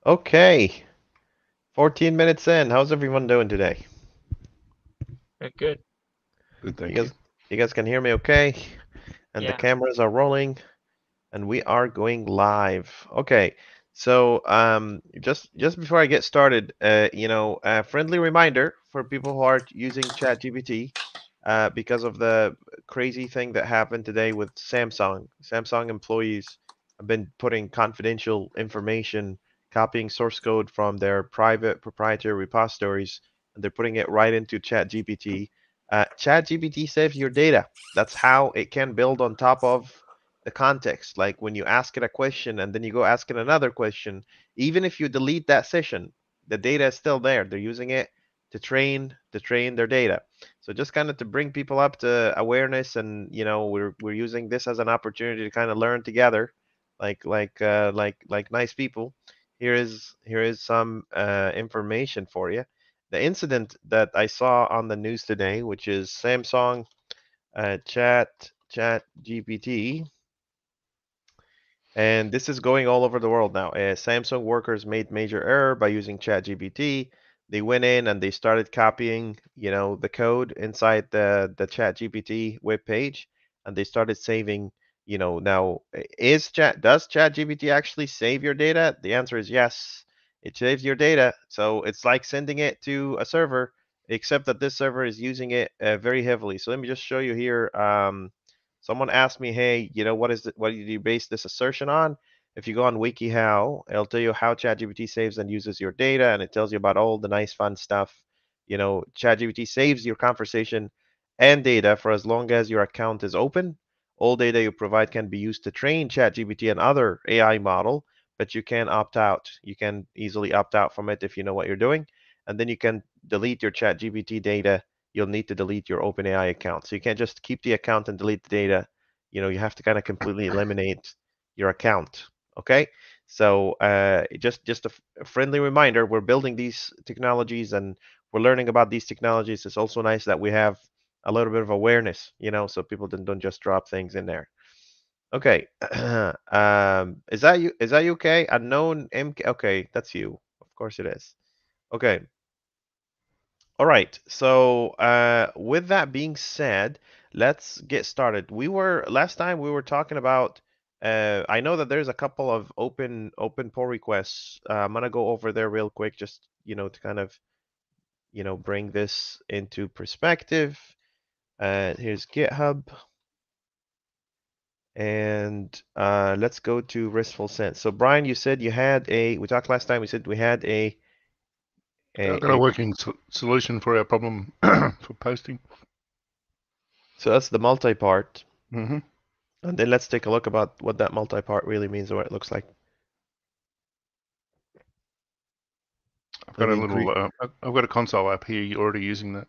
Okay, 14 minutes in. How's everyone doing today? Good. Good, You thank guys, you. you guys can hear me okay? And the Yeah. cameras are rolling, and we are going live. Okay, so just before I get started, a friendly reminder for people who are using ChatGPT, because of the crazy thing that happened today with Samsung. Samsung employees have been putting confidential information, copying source code from their private proprietary repositories, and they're putting it right into ChatGPT. ChatGPT saves your data. That's how it can build on top of the context. Like when you ask it a question and then you go ask it another question, even if you delete that session, the data is still there. They're using it to train their data. So just kind of to bring people up to awareness, and we're using this as an opportunity to kind of learn together, like nice people. Here is some information for you. The incident that I saw on the news today, which is Samsung Chat GPT, and this is going all over the world now. Samsung workers made major error by using ChatGPT. They went in and they started copying, the code inside the ChatGPT web page, and they started saving. Now does ChatGPT actually save your data? The answer is yes. It saves your data, so it's like sending it to a server, except that this server is using it very heavily. So let me just show you here. Someone asked me, hey, what do you base this assertion on? If you go on WikiHow, it'll tell you how ChatGPT saves and uses your data, and it tells you about all the nice, fun stuff. ChatGPT saves your conversation and data for as long as your account is open. All data you provide can be used to train ChatGPT and other AI model, but you can opt out. You can easily opt out from it if you know what you're doing, and then you can delete your ChatGPT data. You'll need to delete your OpenAI account. So you can't just keep the account and delete the data. You have to kind of completely eliminate your account. Okay. So just a friendly reminder, we're building these technologies and we're learning about these technologies. It's also nice that we have a little bit of awareness, so people don't just drop things in there. Okay. Is that you? Is that you okay? Unknown MK. Okay, that's you. Of course it is. Okay. All right. So, with that being said, let's get started. Last time we were talking about. I know that there's a couple of open pull requests. I'm gonna go over there real quick, just to kind of bring this into perspective. Here's GitHub, and let's go to ResfulSense. So, Brian, you said you had a. We talked last time. We said we had I've got a a working solution for our problem for posting. so that's the multi-part. hmm And then let's take a look about what that multi-part really means or what it looks like. I've Let got a me little. I've got a console app here. You're already using that.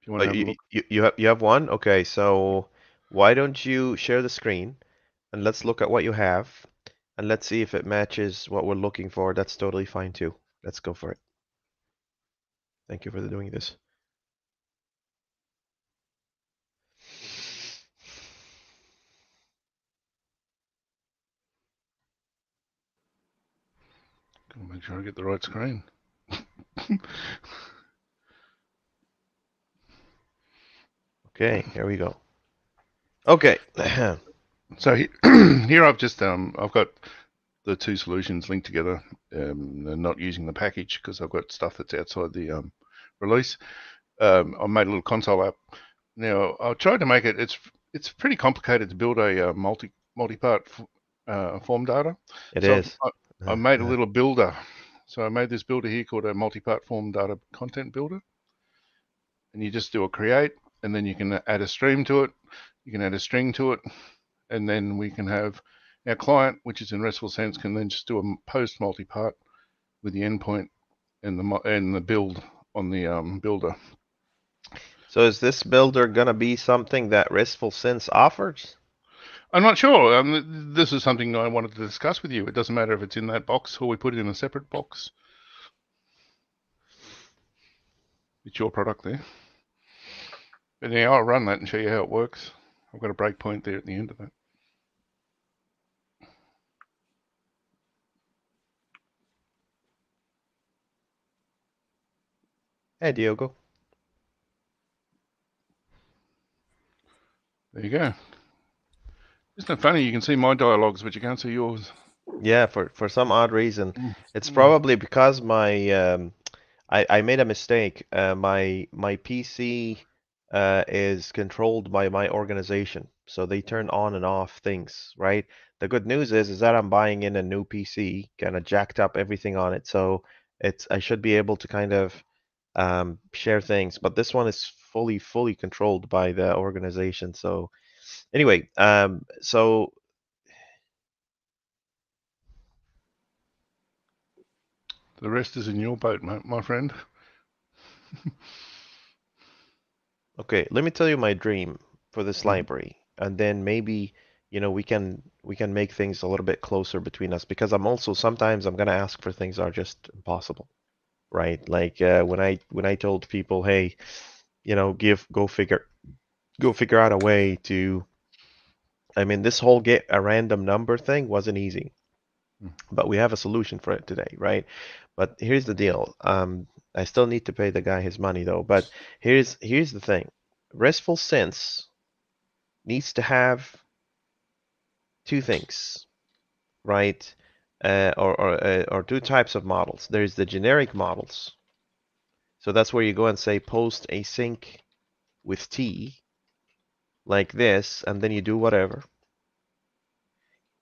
If you want oh, to have a you, look. you you have one? Okay, so why don't you share the screen and let's look at what you have and let's see if it matches what we're looking for. That's totally fine too. Let's go for it. Thank you for doing this. Gotta make sure I get the right screen. Okay, here we go. Okay. So here I've just I've got the two solutions linked together. And not using the package because I've got stuff that's outside the release. I made a little console app. Now I tried to make it. It's pretty complicated to build a multi-part form data. It So is. I made a little builder. So I made this builder here called a multi-part form data content builder, and you just do a create, and then you can add a stream to it. You can add a string to it, and then we can have our client, which is in ResfulSense, can then just do a post multi-part with the endpoint and the build on the builder. So is this builder gonna be something that ResfulSense offers? I'm not sure. This is something I wanted to discuss with you. It doesn't matter if it's in that box or we put it in a separate box. It's your product there. But yeah, I'll run that and show you how it works. I've got a breakpoint there at the end of that. Hey, Diogo. There you go. Isn't it funny? You can see my dialogues, but you can't see yours. Yeah, for some odd reason, it's Mm. probably because my I made a mistake. My PC is controlled by my organization, so they turn on and off things, right? The good news is that I'm buying in a new PC, kind of jacked up everything on it, so it's I should be able to kind of share things, but this one is fully controlled by the organization. So anyway, so The rest is in your boat, my friend. okay, let me tell you my dream for this Mhm. library, and then maybe, we can make things a little bit closer between us because I'm also sometimes I'm gonna ask for things that are just impossible, right? Like when I told people, hey, give go figure out a way to, I mean, this whole get a random number thing wasn't easy, but we have a solution for it today, right? But here's the deal. I still need to pay the guy his money though. But here's the thing. ResfulSense needs to have two things, right? Or two types of models. There's the generic models. So that's where you go and say post async with T like this, and then you do whatever.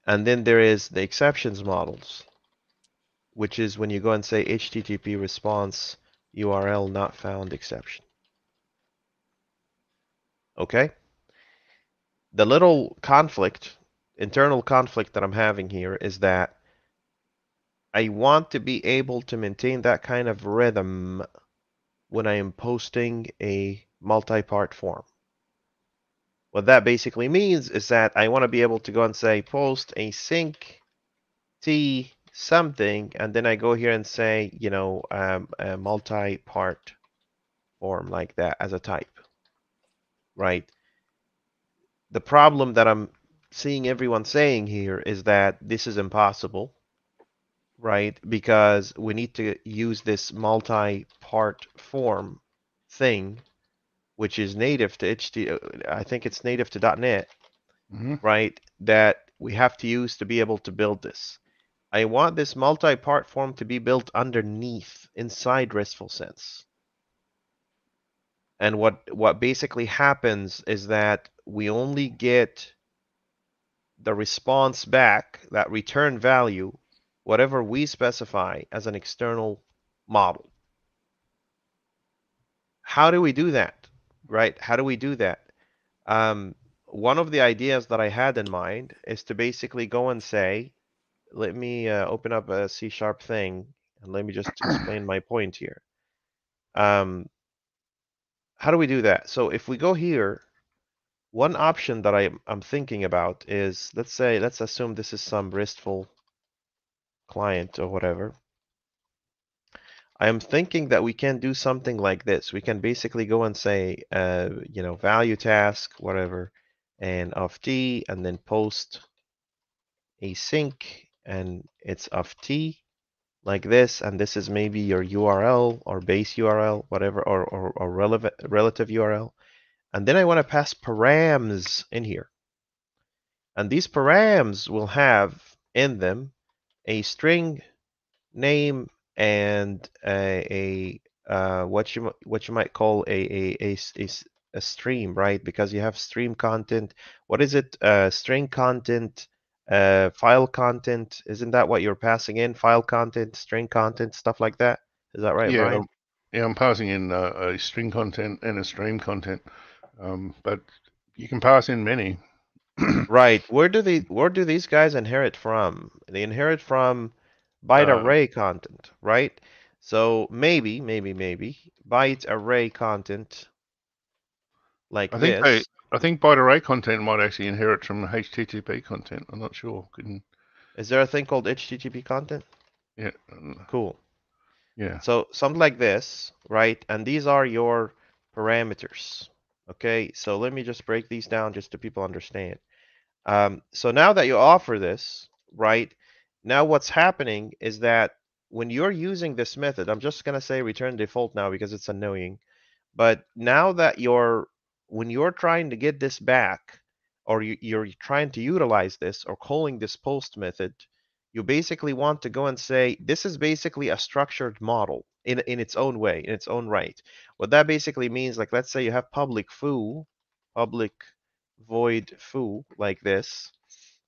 And then there is the exceptions models, which is when you go and say HTTP response URL not found exception. Okay? The little conflict, internal conflict that I'm having here is that I want to be able to maintain that kind of rhythm when I am posting a multi-part form. What that basically means is that I want to be able to go and say post async t something, and then I go here and say, a multi-part form like that as a type, right? The problem that I'm seeing everyone saying here is that this is impossible, right? Because we need to use this multi-part form thing, which is native to I think it's native to .NET, Mm-hmm. right? That we have to use to be able to build this. I want this multi-part form to be built underneath inside ResfulSense. And what basically happens is that we only get the response back, that return value, whatever we specify as an external model. How do we do that? Right? How do we do that? One of the ideas that I had in mind is to basically go and say, let me open up a C# thing and let me just explain my point here. How do we do that? So if we go here, one option that I'm thinking about is, let's assume this is some RESTful client or whatever. I am thinking that we can do something like this. We can basically go and say, value task, whatever, and of t, and then post async, and it's of t, like this, and this is maybe your URL or base URL, whatever, or relevant relative URL. And then I want to pass params in here. And these params will have in them a string name and what you might call a stream, right? Because you have stream content. What is it? String content, file content. Isn't that what you're passing in? File content, string content, stuff like that. Is that right, Yeah, Brian? yeah. I'm passing in a string content and a stream content, but you can pass in many. Right. Where do these guys inherit from? They inherit from byte Uh, array content, right? So maybe byte array content like I think they, this. I think byte array content might actually inherit from HTTP content. I'm not sure. Couldn't, Is there a thing called HTTP content? yeah, Cool. yeah. So something like this, right? And these are your parameters. Okay, so let me just break these down just so people understand. So now that you offer this, right? Now what's happening is that when you're using this method, I'm just gonna say return default now because it's annoying. But now that when you're trying to get this back, or you're trying to utilize this or calling this post method, you basically want to go and say, this is basically a structured model in its own way, in its own right. What that basically means, like, let's say you have public foo, public void foo, like this.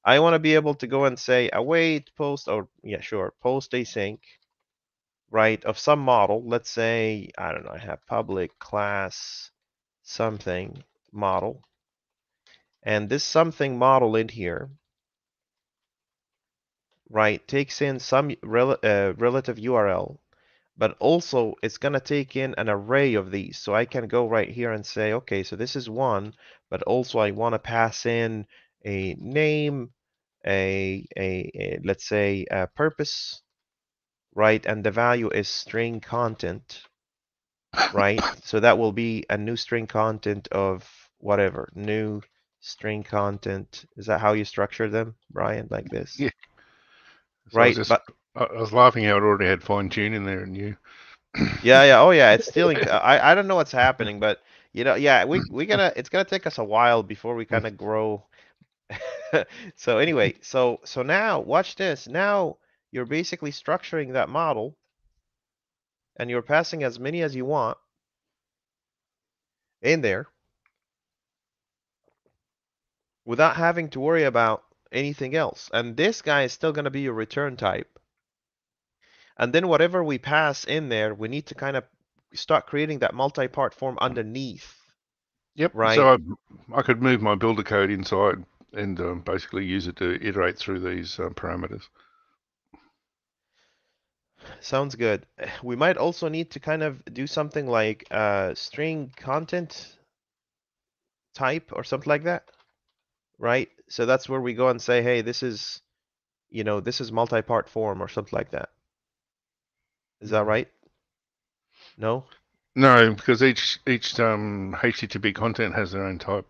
I want to be able to go and say await post, or yeah, sure, post async, right, of some model. Let's say, I don't know, I have public class something model. And this something model in here, right, takes in some relative URL, but also it's going to take in an array of these. So I can go right here and say, okay, so this is one, but also I want to pass in a name, let's say a purpose, right? And the value is string content, right? So that will be a new string content of whatever, new string content. Is that how you structure them, Brian, like this? Yeah. So Right, but I was laughing how it already had fine tune in there and you. yeah, oh yeah, it's stealing. I don't know what's happening, but yeah, we gonna it's gonna take us a while before we kind of grow. So anyway, so now watch this. Now you're basically structuring that model, and you're passing as many as you want in there without having to worry about anything else. And this guy is still gonna be your return type. And then whatever we pass in there, we need to kind of start creating that multi-part form underneath, Yep. right? So I could move my builder code inside and basically use it to iterate through these parameters. Sounds good. We might also need to kind of do something like string content type or something like that, right? So that's where we go and say, hey, this is, this is multi-part form or something like that. Is that right? No? No, because each HTTP content has their own type.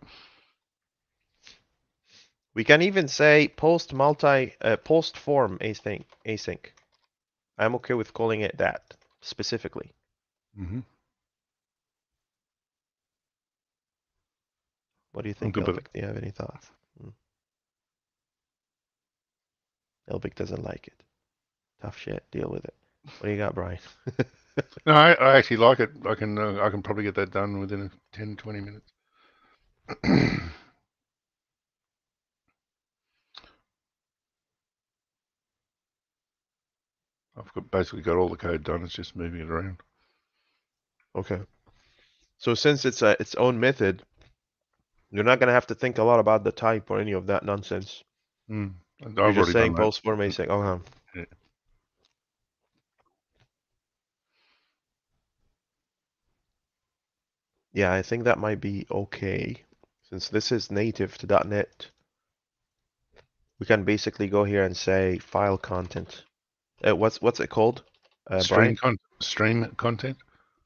We can even say post form async. I'm okay with calling it that specifically. Mm-hmm. What do you I'm think, good with it. Elvic? Do you have any thoughts? Elvic doesn't like it. Tough shit. Deal with it. What do you got, Brian? No, I actually like it. I can probably get that done within 10, 20 minutes. Basically got all the code done. It's just moving it around. Okay. So since it's its own method, you're not gonna have to think a lot about the type or any of that nonsense. Mm. You're I've just already saying done that. post form async. Okay. Yeah. Yeah, I think that might be okay. Since this is native to .NET, we can basically go here and say file content. What's it called, Brian? Stream content.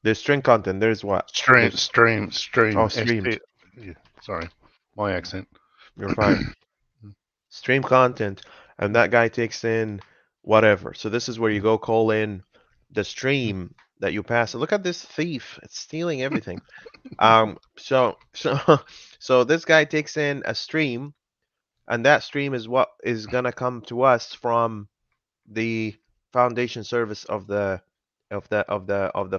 There's string content. There's what? Stream. There's streamed. Yeah, sorry, my accent. You're fine. Stream content, and that guy takes in whatever. So this is where you go call in the stream that you pass. And look at this thief. It's stealing everything. So this guy takes in a stream, and that stream is what is gonna come to us from the foundation service of the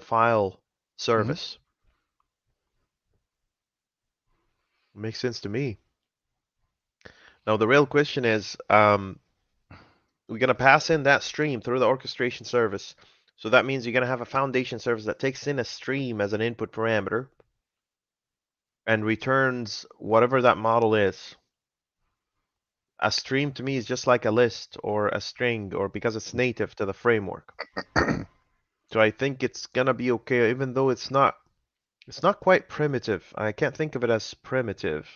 file service. Makes sense to me. Now the real question is, we're gonna pass in that stream through the orchestration service. So that means you're gonna have a foundation service that takes in a stream as an input parameter and returns whatever that model is. A stream to me is just like a list or a string, or because it's native to the framework. So I think it's gonna be okay, even though it's not quite primitive. I can't think of it as primitive.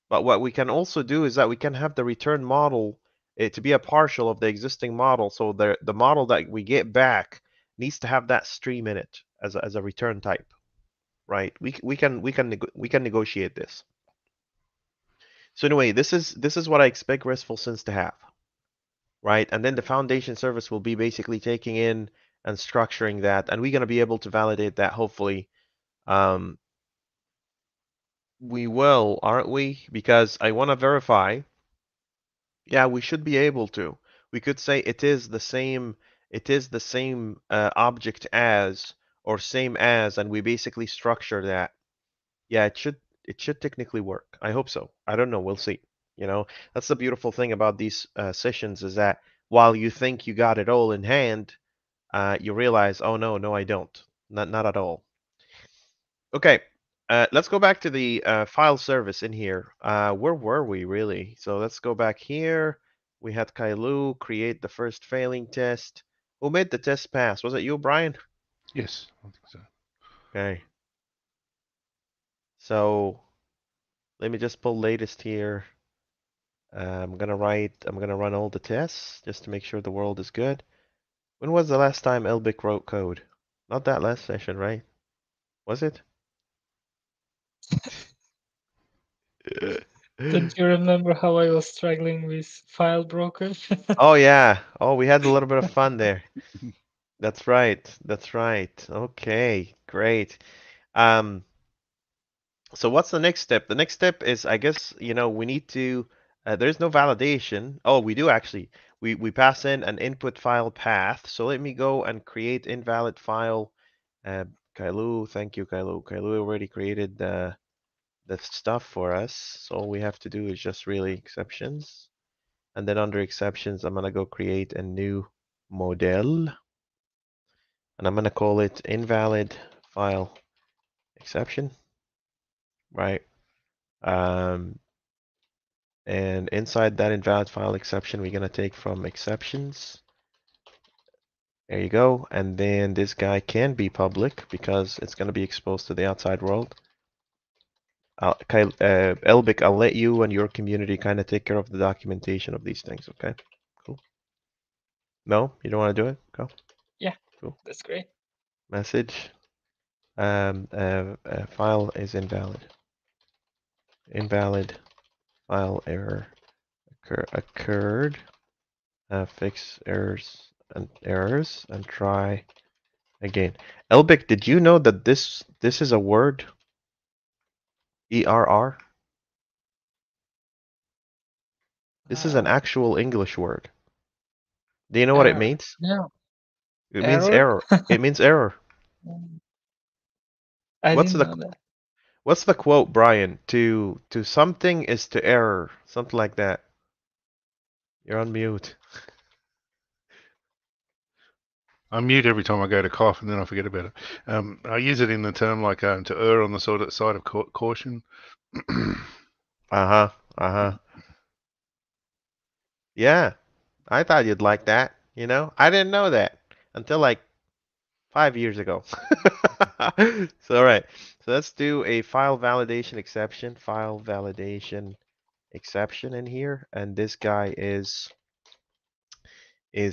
But what we can also do is that we can have the return model to be a partial of the existing model. So the model that we get back needs to have that stream in it as a return type, right? We can negotiate this. So anyway, this is what I expect ResfulSense to have. right? And then the foundation service will be basically taking in and structuring that, and we're going to be able to validate that hopefully. We will, aren't we? Because I want to verify. Yeah, we should be able to. We could say it is the same object as or same as, and we basically structure that. Yeah, it should technically work. I hope so. I don't know. We'll see. You know, that's the beautiful thing about these sessions is that while you think you got it all in hand, you realize, oh no, no, I don't. Not at all. Okay, let's go back to the file service in here. Where were we really? So let's go back here. We had Kailu create the first failing test. Who made the test pass? Was it you, Brian? Yes, I think so. Okay. So let me just pull latest here. I'm gonna run all the tests just to make sure the world is good. When was the last time Elbic wrote code? Not that last session, right? Was it? Don't you remember how I was struggling with file broker? Oh yeah. Oh, we had a little bit of fun there. That's right. That's right. Okay, great. Um, so what's the next step? The next step is, I guess, you know, we need to, there's no validation. Oh, we do actually. We pass in an input file path. So let me go and create invalid file. Kailu, thank you, Kailu. Kailu already created the stuff for us. So all we have to do is just really exceptions. And then under exceptions, I'm gonna go create a new model. And I'm gonna call it invalid file exception, right? Um, and inside that invalid file exception, we're gonna take from exceptions. There you go. And then this guy can be public because it's gonna be exposed to the outside world. Elbic, I'll let you and your community kind of take care of the documentation of these things, okay? Cool. No, you don't want to do it? Go. Yeah, cool. That's great. Message. File is invalid. Invalid file error occurred. Fix errors and try again. Elbic, did you know that this is a word? ERR? This is an actual English word. Do you know what it means? No. It means Error? error. It means error. I What's didn't the know that. what's the quote, Brian? To something is to error. Something like that. You're on mute. I mute every time I go to cough, and then I forget about it. I use it in the term like to err on the side of caution. Uh-huh. Uh-huh. Yeah. I thought you'd like that, you know? I didn't know that until like 5 years ago. So all right. So let's do a file validation exception. File validation exception in here. And this guy is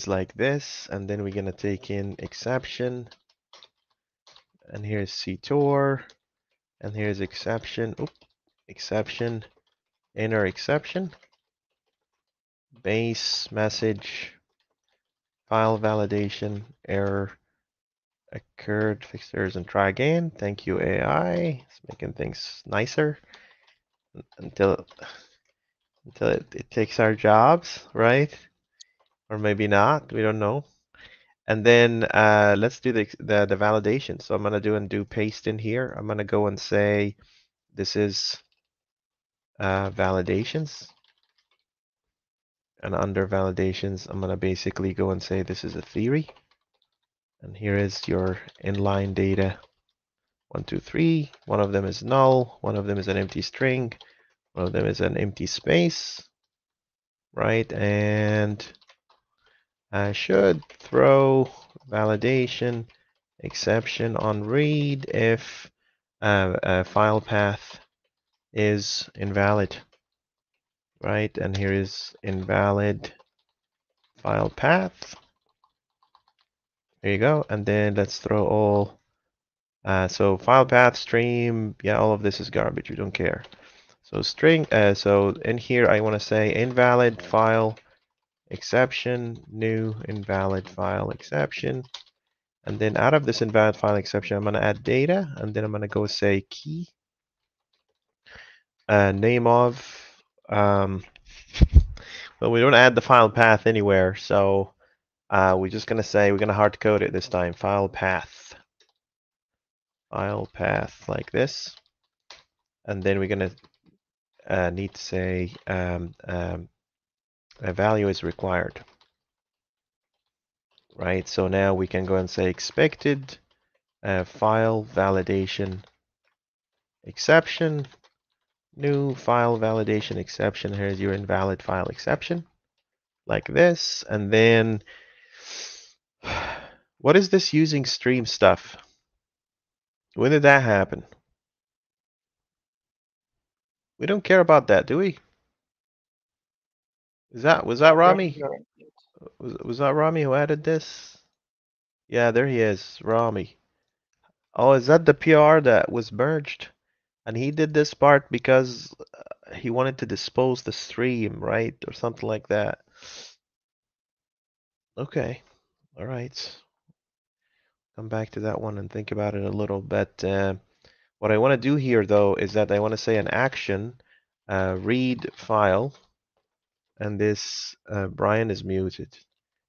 like this. And then we're gonna take in exception. And here's CTOR. And here's exception. Oop, exception. Inner exception. Base message. File validation error occurred. Fix errors and try again. Thank you, AI. It's making things nicer until it takes our jobs, right? Or maybe not. We don't know. And then let's do the validation. So I'm gonna do paste in here. I'm gonna go and say this is validations. And under validations, I'm gonna basically go and say this is a theory. And here is your inline data. 1, 2, 3. One of them is null. One of them is an empty string. One of them is an empty space, right? And I should throw validation exception on read if a file path is invalid, right? And here is invalid file path. There you go. And then let's throw all. So file path, stream, yeah, all of this is garbage. We don't care. So string. So in here, I want to say invalid file exception, new invalid file exception. And then out of this invalid file exception, I'm going to add data, and then I'm going to go say key, name of, well, we don't add the file path anywhere, so we're just going to say we're going to hard code it this time. File path like this, and then we're going to need to say a value is required, right? So now we can go and say expected file validation exception, new file validation exception. Here's your invalid file exception, like this. And then what is this using stream stuff? When did that happen? We don't care about that, do we? Was that Rami? Was that Rami who added this? Yeah, there he is, Rami. Oh, is that the PR that was merged? And he did this part because he wanted to dispose the stream, right? Or something like that. Okay, all right. Come back to that one and think about it a little bit. What I want to do here, though, is that I want to say an action, read file, and this Brian is muted.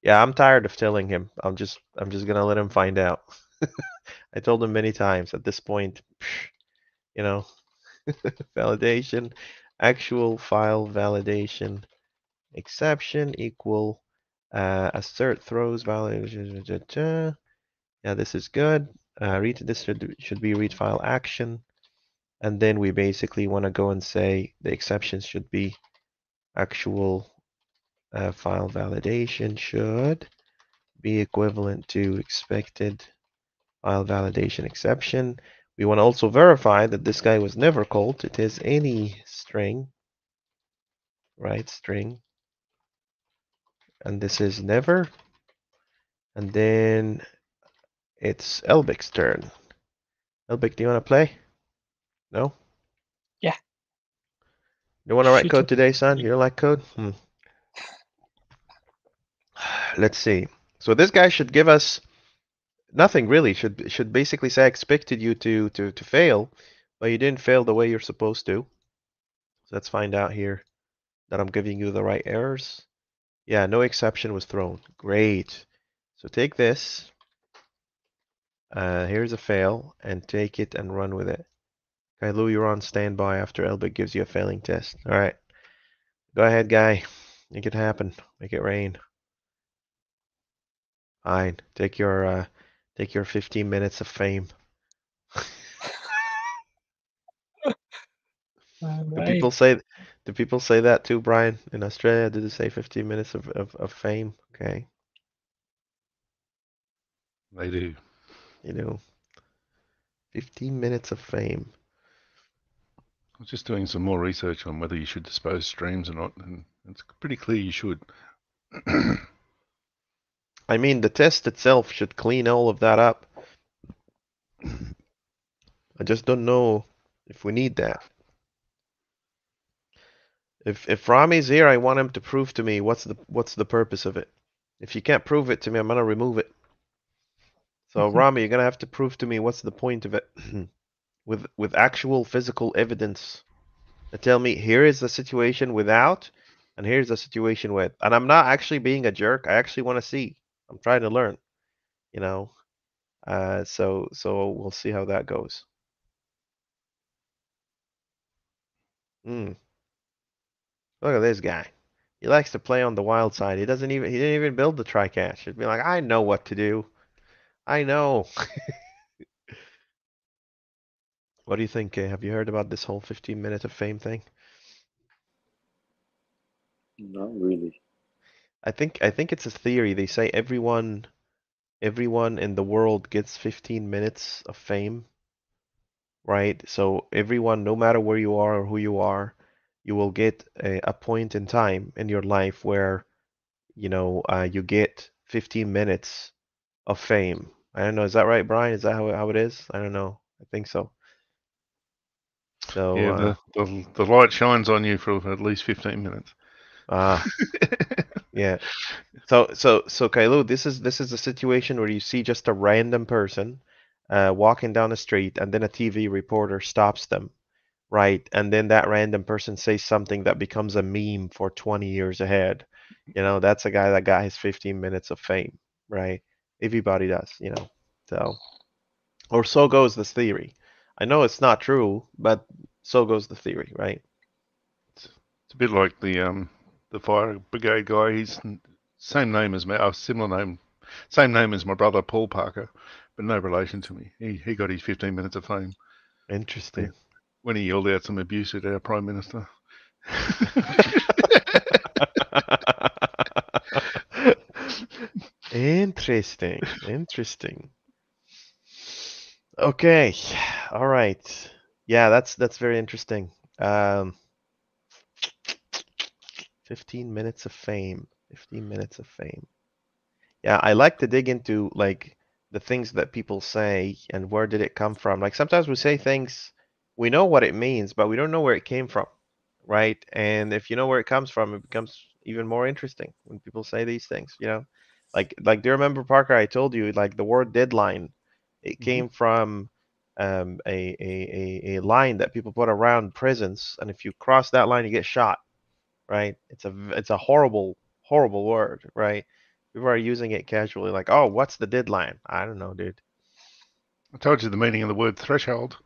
Yeah, I'm tired of telling him. I'm just gonna let him find out. I told him many times. At this point, you know, validation, actual file validation exception equal assert throws validation. Yeah, this is good. This should be read file action. And then we basically want to go and say the exceptions should be actual file validation should be equivalent to expected file validation exception. We want to also verify that this guy was never called. It is any string, right? String. And this is never. And then it's Elbic's turn. Elbic, do you want to play? No? Yeah. You want to write Shoot code it. today, son? You don't like code? Let's see. So this guy should give us nothing really. Should basically say I expected you to fail, but you didn't fail the way you're supposed to. So let's find out here that I'm giving you the right errors. Yeah, no exception was thrown. Great. So take this. Here's a fail, and take it and run with it. Kailu, you're on standby after Elbit gives you a failing test. All right. Go ahead, guy. Make it happen. Make it rain. Fine. Take your 15 minutes of fame. Do Right. people say that too, Brian? In Australia, did they say 15 minutes of fame? Okay. They do. You know, 15 minutes of fame. I was just doing some more research on whether you should dispose streams or not, and it's pretty clear you should. I mean, the test itself should clean all of that up. I just don't know if we need that. If Rami's here, I want him to prove to me what's the purpose of it. If you can't prove it to me, I'm gonna remove it. So Rami, you're gonna have to prove to me what's the point of it with actual physical evidence. And tell me here is the situation without, and here's the situation with. And I'm not actually being a jerk. I actually want to see. I'm trying to learn. You know. So we'll see how that goes. Look at this guy. He likes to play on the wild side. He didn't even build the try catch. He'd be like, I know what to do. I know. What do you think? Have you heard about this whole 15 minute of fame thing? Not really. I think it's a theory. They say everyone in the world gets 15 minutes of fame, right? So everyone, no matter where you are or who you are, you will get a point in time in your life where, you get 15 minutes of fame. I don't know. Is that right, Brian? Is that how it is? I don't know. I think so. So Yeah, the light shines on you for at least 15 minutes. Ah, yeah. So Kailu, this is a situation where you see just a random person walking down the street, and then a TV reporter stops them, right? And then that random person says something that becomes a meme for 20 years ahead. That's a guy that got his 15 minutes of fame, right? Everybody does. So, or so goes this theory. I know it's not true, but so goes the theory, right? It's a bit like the fire brigade guy. He's same name as me, similar name, same name as my brother Paul Parker, but no relation to me. He got his 15 minutes of fame Interesting. when he yelled out some abuse at our prime minister. Interesting. Interesting. Okay. All right. Yeah, that's very interesting. Um, 15 minutes of fame. 15 minutes of fame. Yeah, I like to dig into like the things that people say and where did it come from. Like sometimes we say things, we know what it means, but we don't know where it came from, right? And if you know where it comes from, it becomes even more interesting when people say these things. Like do you remember, Parker, I told you like the word deadline, it Mhm. came from a line that people put around prisons, and if you cross that line, you get shot, right? It's a horrible, horrible word, right? People are using it casually, like, oh, what's the deadline? I don't know, dude. I told you the meaning of the word threshold.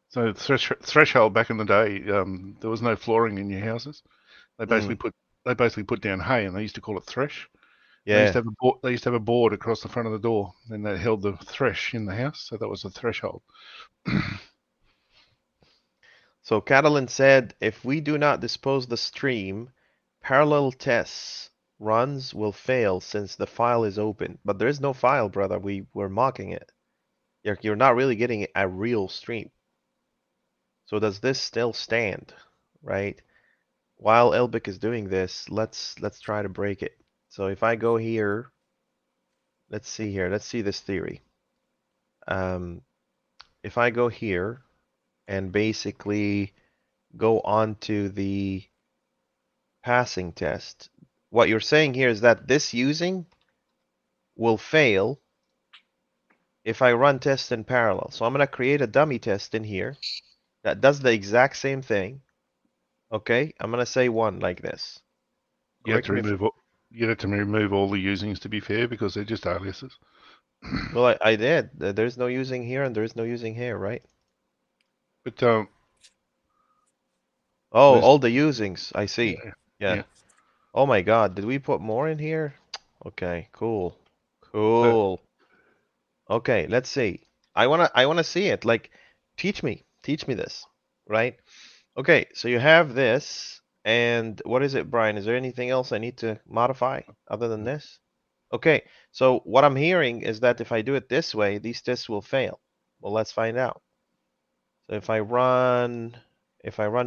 So threshold back in the day, there was no flooring in your houses. They basically Mm, put down hay, and they used to call it thresh. And yeah. they used to have a board across the front of the door, and that held the thresh in the house. So that was the threshold. So Catalan said, if we do not dispose the stream, parallel tests runs will fail since the file is open. But there is no file, brother. We're mocking it. You're not really getting a real stream. So does this still stand, right? While Elbic is doing this, let's try to break it. So if I go here, let's see here. Let's see this theory. Um, if I go here and basically go on to the passing test, what you're saying here is that this using will fail if I run tests in parallel. So I'm going to create a dummy test in here that does the exact same thing. Okay, I'm going to say one like this. You have Correct to me if, remove all the usings to be fair because they're just aliases. well, I did. There's no using here and there's no using here, right? But Oh, where's all the usings. I see. yeah, Yeah. yeah. Oh my God, did we put more in here? Okay, cool. So Cool. Okay, let's see. I wanna see it. Like, teach me this, right? Okay, so you have this, and what is it, Brian? Is there anything else I need to modify other than this? Okay, so what I'm hearing is that if I do it this way, these tests will fail. Well, let's find out. So if I run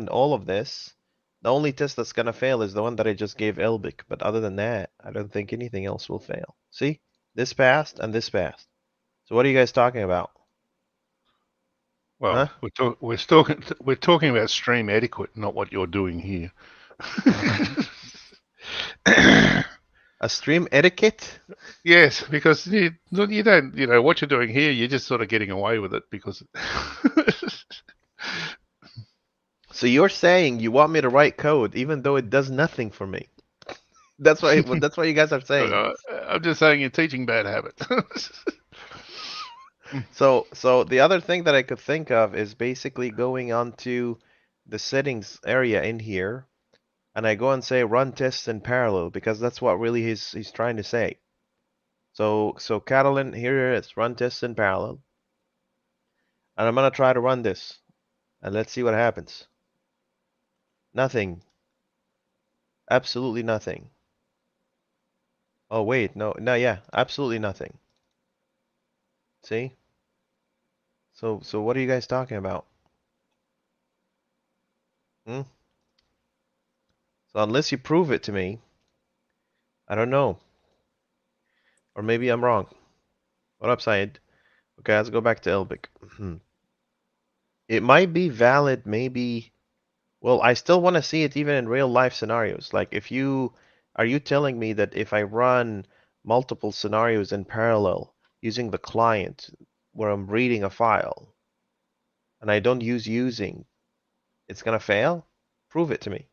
all of this, the only test that's gonna fail is the one that I just gave Elbic. But other than that, I don't think anything else will fail. See? This passed and this passed. So what are you guys talking about? Huh? well, we're talking about stream etiquette, not what you're doing here. A stream etiquette? Yes, because you don't what you're doing here. You're just sort of getting away with it because So you're saying you want me to write code even though it does nothing for me. That's what you guys are saying. I'm just saying you're teaching bad habits. So the other thing that I could think of is basically going onto the settings area in here, and I go and say run tests in parallel because that's what really he's trying to say. So Catalan, here it is, run tests in parallel, and I'm gonna try to run this, and let's see what happens. Nothing, absolutely nothing. Oh wait, no, no, yeah, absolutely nothing. See? So what are you guys talking about? Hmm? So unless you prove it to me, I don't know. Or maybe I'm wrong. What up, Syed? Okay, let's go back to Elbic. It might be valid, maybe. Well, I still want to see it even in real life scenarios. Like are you telling me that if I run multiple scenarios in parallel using the client where I'm reading a file and I don't use using, it's gonna fail? Prove it to me.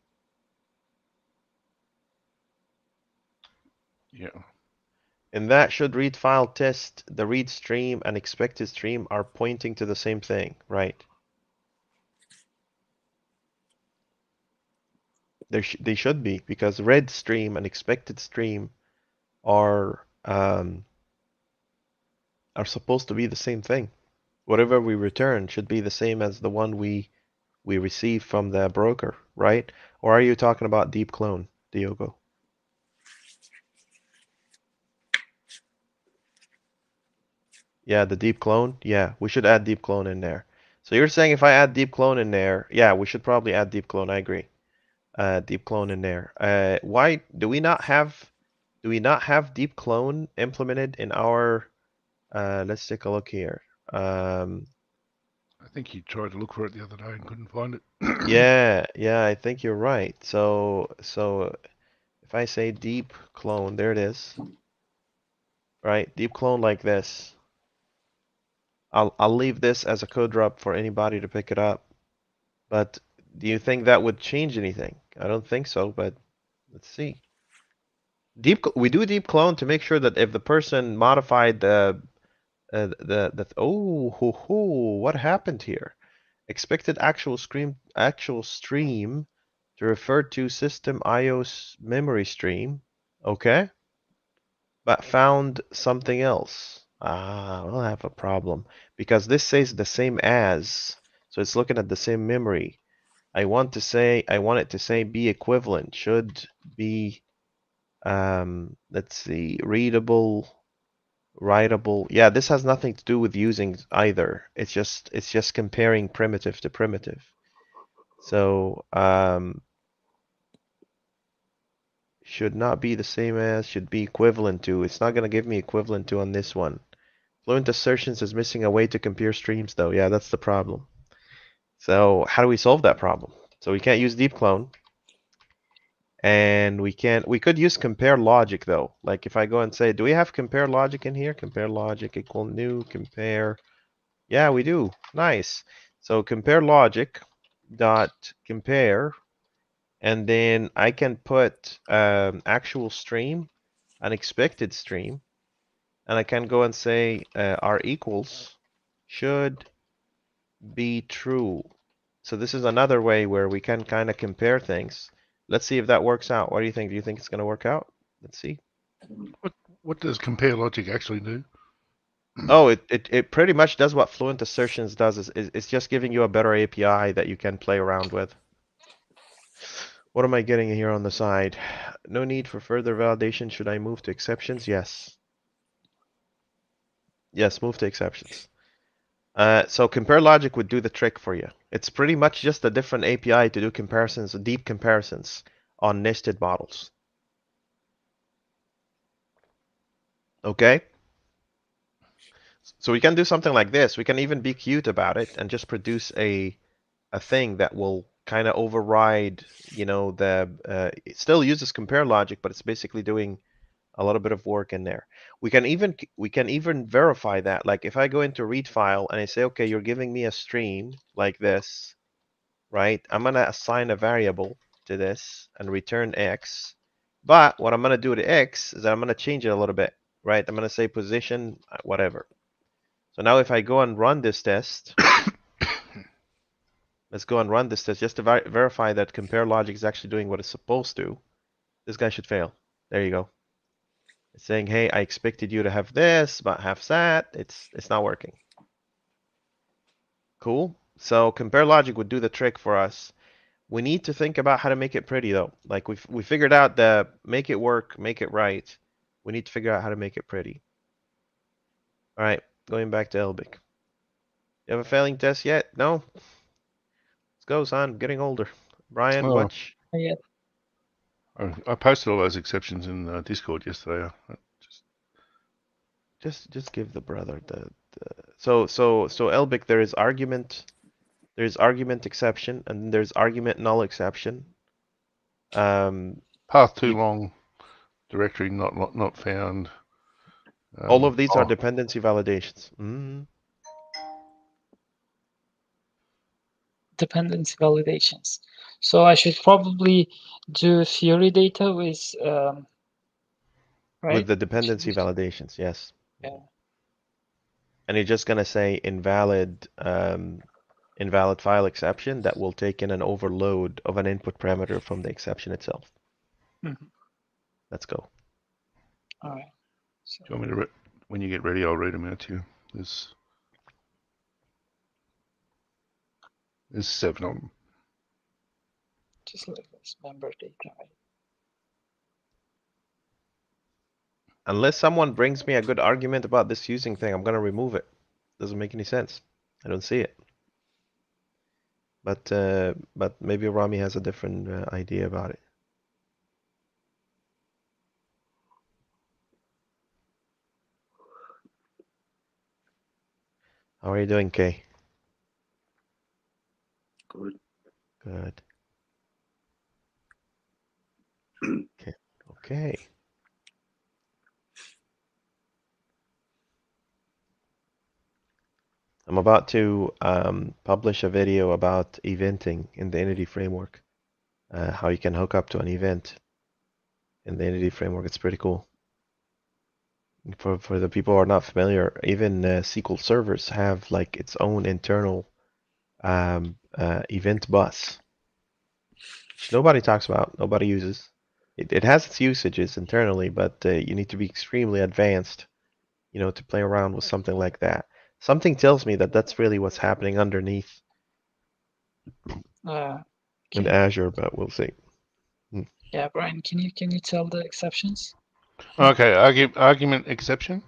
Yeah. And that should read file test, the read stream and expected stream are pointing to the same thing, right? They should be, because read stream and expected stream are supposed to be the same thing. Whatever we return should be the same as the one we receive from the broker, right? Or are you talking about deep clone, Diogo? Yeah, the deep clone. Yeah, we should add deep clone in there. So you're saying if I add deep clone in there, yeah, we should probably add deep clone. I agree. Deep clone in there. Why do we not have deep clone implemented in our? Let's take a look here. I think you tried to look for it the other day and couldn't find it. Yeah, I think you're right. So if I say deep clone, there it is. Right, deep clone like this. I'll leave this as a code drop for anybody to pick it up. But do you think that would change anything? I don't think so, but let's see. We do deep clone to make sure that if the person modified what happened here? Expected actual stream to refer to system IO's memory stream. Okay. But found something else. We'll have a problem because this says the same as, so it's looking at the same memory. I want it to say be equivalent, should be, let's see, readable, writable. Yeah, this has nothing to do with using either. It's just comparing primitive to primitive. So, should not be the same as, should be equivalent to. It's not going to give me equivalent to on this one. Fluent assertions is missing a way to compare streams though. Yeah, that's the problem. So how do we solve that problem? So we can't use deep clone. And we could use compare logic though. Like if I go and say, do we have compare logic in here? Compare logic equal new compare. Yeah, we do. Nice. So compare logic dot compare, and then I can put actual stream, an expected stream, and I can go and say r equals should be true. So this is another way where we can kind of compare things. Let's see if that works out. What do you think? Do you think it's going to work out? Let's see. What does compare logic actually do? Oh, it pretty much does what Fluent Assertions does. It's just giving you a better API that you can play around with. What am I getting here on the side? No need for further validation. Should I move to exceptions? Yes. Yes, move to exceptions. So compare logic would do the trick for you. It's pretty much just a different API to do comparisons, deep comparisons on nested models. Okay? So we can do something like this. We can even be cute about it and just produce a thing that will kind of override, you know, it still uses compare logic, but it's basically doing a little bit of work in there. We can even verify that. Like if I go into read file and I say, okay, you're giving me a stream like this, right? I'm gonna assign a variable to this and return X. But what I'm gonna do to X is that I'm gonna change it a little bit, right? I'm gonna say position, whatever. So now if I go and run this test, let's go and run this test just to verify that compare logic is actually doing what it's supposed to. This guy should fail. There you go. It's saying, hey, I expected you to have this, but have that. It's not working. Cool. So compare logic would do the trick for us. We need to think about how to make it pretty though. Like we figured out the make it work, make it right. We need to figure out how to make it pretty. All right, going back to Elbic. You have a failing test yet? No? Let's go, son. I'm getting older. Brian, Oh, watch. Yeah. I posted all those exceptions in Discord yesterday. Just give the brother the so Elbic, there is argument there's argument exception, and then there's argument null exception. Path too You- long, directory not found. all of these are Oh, dependency validations. Dependency validations. So I should probably do theory data with, right? With the dependency validations, yes. Yeah. And you're just gonna say invalid invalid file exception that will take in an overload of an input parameter from the exception itself. Mhm. Let's go. All right. So do you want me to, when you get ready, I'll read them out to you. There's 7 of them. just like this member data, right? Unless someone brings me a good argument about this using thing, I'm gonna remove it. Doesn't make any sense. I don't see it. But maybe Rami has a different idea about it. How are you doing, Kay? Good. Good. Okay. Okay. I'm about to publish a video about eventing in the Entity framework. How you can hook up to an event in the Entity framework. It's pretty cool. For the people who are not familiar, even SQL servers have like its own internal event bus, which nobody talks about, nobody uses. It has its usages internally, but you need to be extremely advanced, to play around with something like that. Something tells me that that's really what's happening underneath in Okay. Azure, but we'll see. Yeah, Brian, can you tell the exceptions? Okay, argument exception,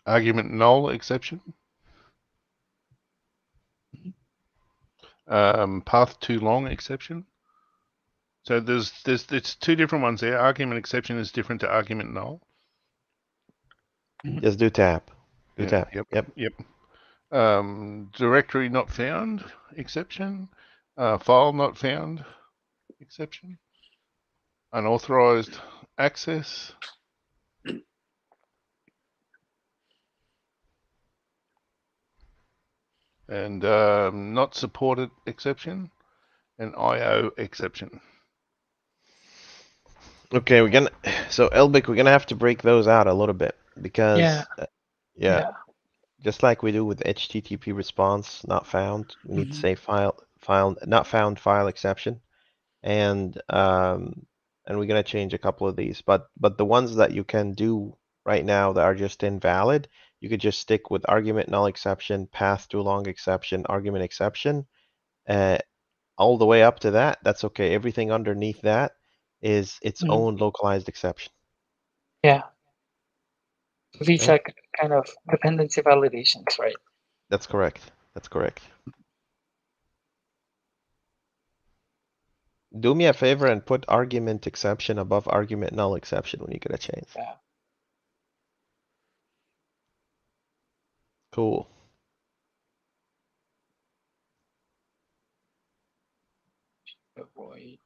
argument null exception, path too long exception. So it's 2 different ones there. Argument exception is different to argument null. Just do tap. Do Yeah, tap. Yep. Directory not found exception, file not found exception, unauthorized access, and not supported exception, and IO exception. Okay, so Elbic, we're gonna have to break those out a little bit because Yeah. just like we do with HTTP response not found, we need to say file not found file exception, and we're gonna change a couple of these, but the ones that you can do right now that are just invalid, you could just stick with argument null exception, path too long exception, argument exception, all the way up to that. That's okay. Everything underneath that is its own localized exception. Yeah. These Okay? are kind of dependency validations, right? That's correct. That's correct. Do me a favor and put argument exception above argument null exception when you get a chance. Yeah. Cool. Avoid.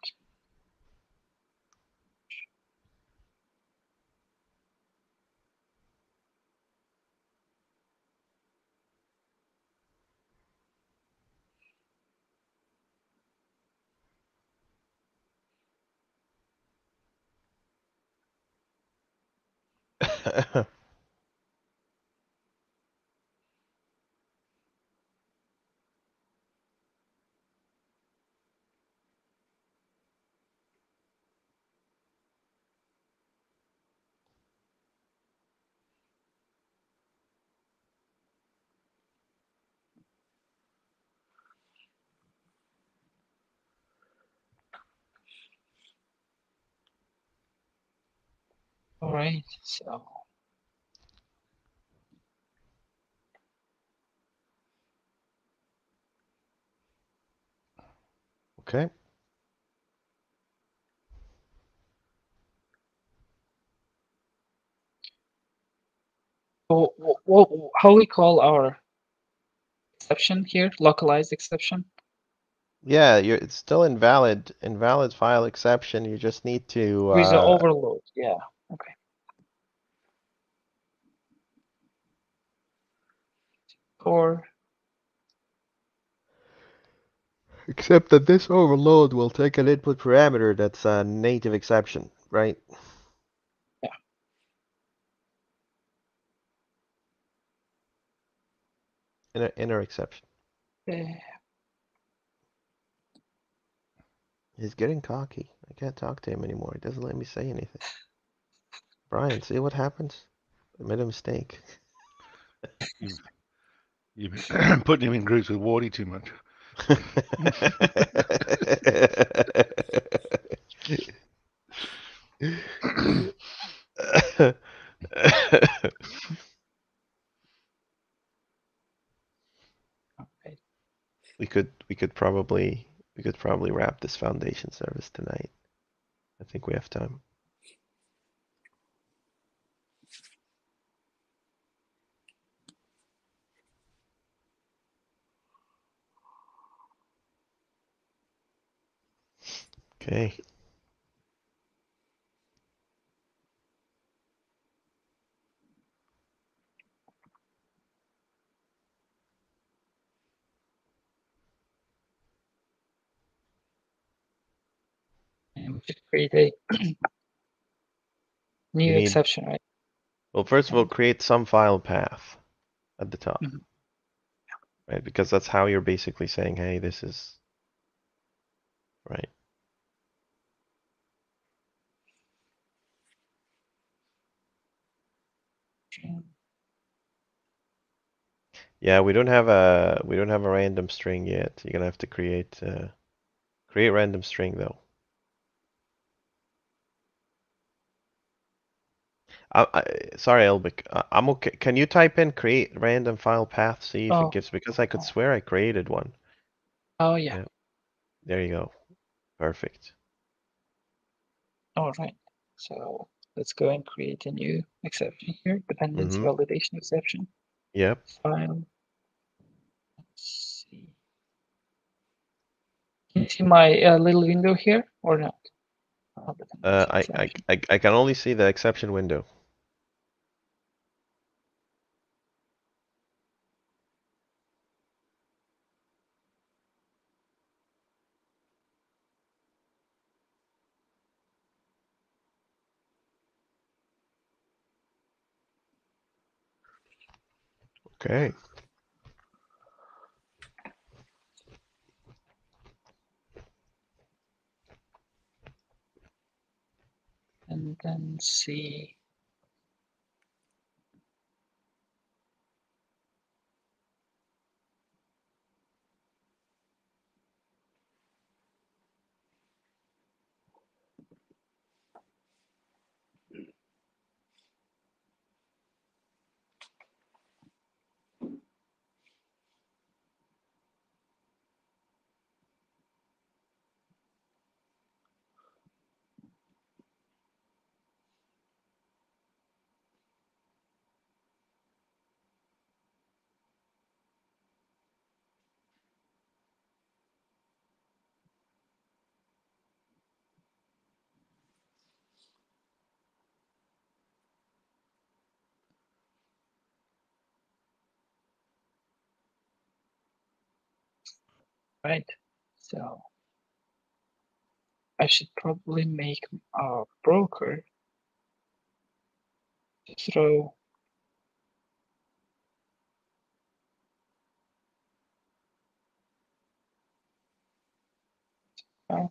All right. So Okay. how we call our exception here, localized exception. Yeah, it's still invalid file exception. You just need to With the overload, yeah. Okay. Or except that this overload will take an input parameter that's a native exception, right? yeah. Inner exception. He's getting cocky. I can't talk to him anymore. He doesn't let me say anything. Brian, see what happens? I made a mistake. You've been putting him in groups with Wardy too much. We could probably wrap this foundation service tonight. I think we have time. Okay. And we should create a new need- exception, right? Well, first of all, create some file path at the top. Mhm. Right? Because that's how you're basically saying, hey, this is right. Yeah, we don't have a random string yet. You're gonna have to create random string though. Sorry, Elbic. I'm okay. Can you type in create random file path? See if it gives, because I could swear I created one. Oh yeah. Yeah. There you go. Perfect. All right. So let's go and create a new exception here. Dependency validation exception. Yep. File. Let's see. Can you see my little window here or not? I can only see the exception window. Okay. And then see. Right. So I should probably make a broker to throw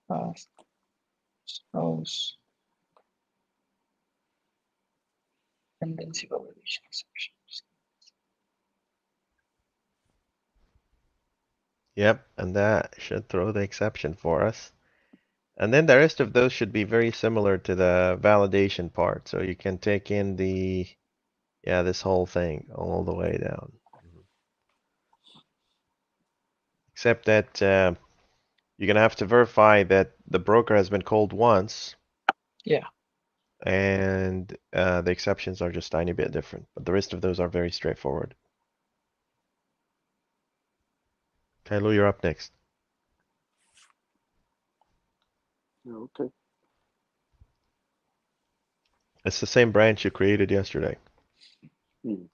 fast throws dependency validation exceptions. Yep, and that should throw the exception for us. And then the rest of those should be very similar to the validation part. So you can take in this whole thing all the way down. Except that you're gonna have to verify that the broker has been called once. Yeah. And the exceptions are just tiny bit different, but the rest of those are very straightforward. Kailu, you're up next. Okay. It's the same branch you created yesterday. Hmm.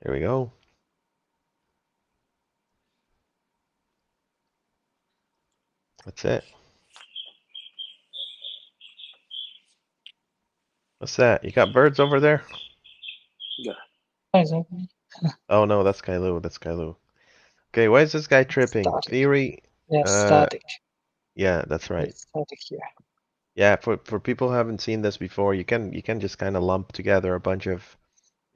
Here we go. That's it. What's that? You got birds over there? Yeah. Exactly. Oh no, that's Kailu. That's Kailu. Okay, why is this guy tripping? Static. Theory. Yeah, Uh, static. yeah, that's right. It's static here. Yeah, for people who haven't seen this before, you can just kind of lump together a bunch of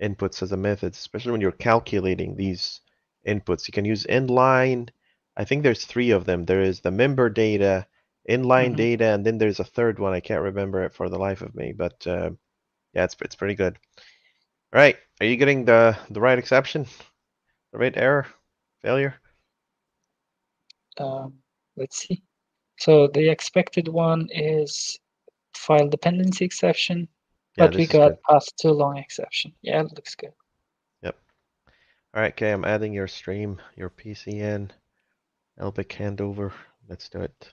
inputs as a method, especially when you're calculating these inputs. You can use inline. I think there's three of them. There is the member data, inline Mhm. data, and then there's a third one. I can't remember it for the life of me, but yeah, it's pretty good. All right, are you getting the right exception, the right error, failure? Let's see. So the expected one is file dependency exception, Yeah, but we this is got good. past too long exception. Yeah, it looks good. Yep. All right, okay, I'm adding your stream, your PCN, Elbic handover. Let's do it.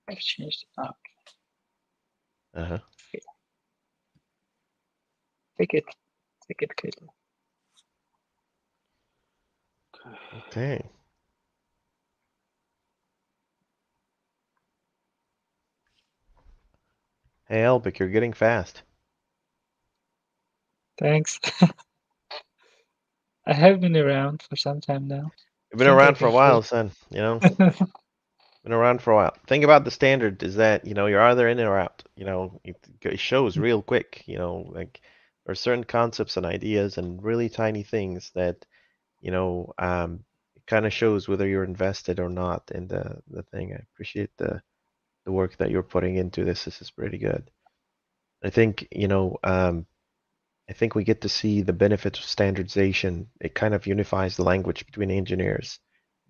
I've changed it now. Uh-huh. Take it quickly. Okay. Hey, Elbic, you're getting fast. Thanks. I have been around for some time now. You've been Think I around for can a while, son, you know? Been around for a while. Thing about the standard is that, you're either in or out. It shows real quick, there are certain concepts and ideas and really tiny things that, it kind of shows whether you're invested or not in the thing. I appreciate the work that you're putting into this. This is pretty good. I think, I think we get to see the benefits of standardization. It kind of unifies the language between engineers,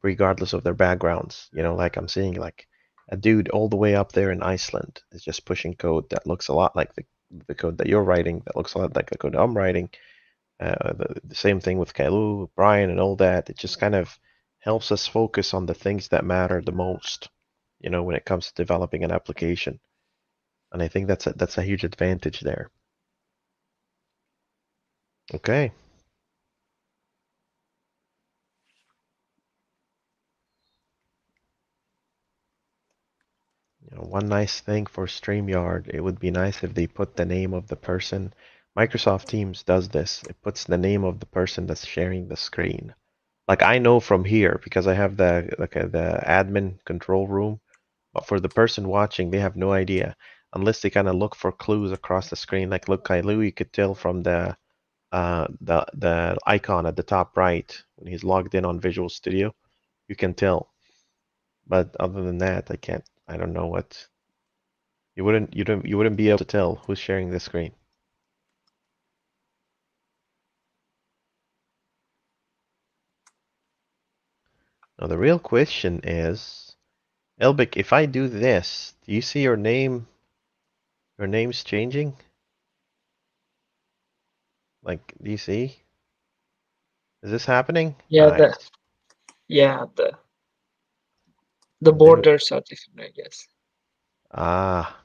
regardless of their backgrounds. Like I'm seeing like a dude all the way up there in Iceland is just pushing code that looks a lot like the code that you're writing, that looks a lot like the code I'm writing. The same thing with Kailu, Brian, and all that. It just kind of helps us focus on the things that matter the most, when it comes to developing an application. And I think that's a huge advantage there. Okay. One nice thing for StreamYard, it would be nice if they put the name of the person. Microsoft Teams does this. It puts the name of the person that's sharing the screen. Like I know from here because I have the admin control room, but for the person watching, they have no idea unless they kind of look for clues across the screen. Like look, Kailu, you could tell from the icon at the top right when he's logged in on Visual Studio, you can tell. But other than that, I can't. I don't know what. You wouldn't be able to tell who's sharing the screen. Now the real question is, Elbic, if I do this, do you see your name? Your name's changing? Like, do you see? Is this happening? Yeah, Nice. the And then, borders are different, I guess. ah,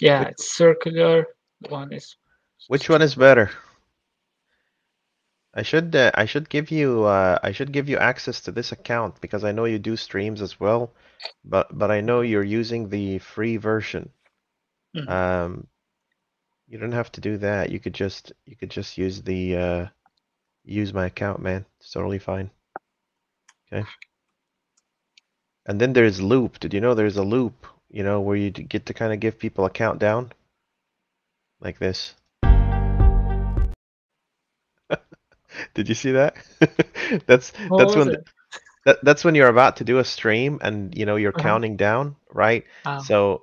Yeah, which it's circular. One is which one is better? I should give you access to this account because I know you do streams as well, but I know you're using the free version. Mhm. Um, you don't have to do that. You could just use my account, man. It's totally fine. Okay. And then there's loop. Did you know there's a loop, where you get to kind of give people a countdown like this? Did you see that? That's What that's was when it? that's when you're about to do a stream and you're Uh-huh. counting down, right? Oh.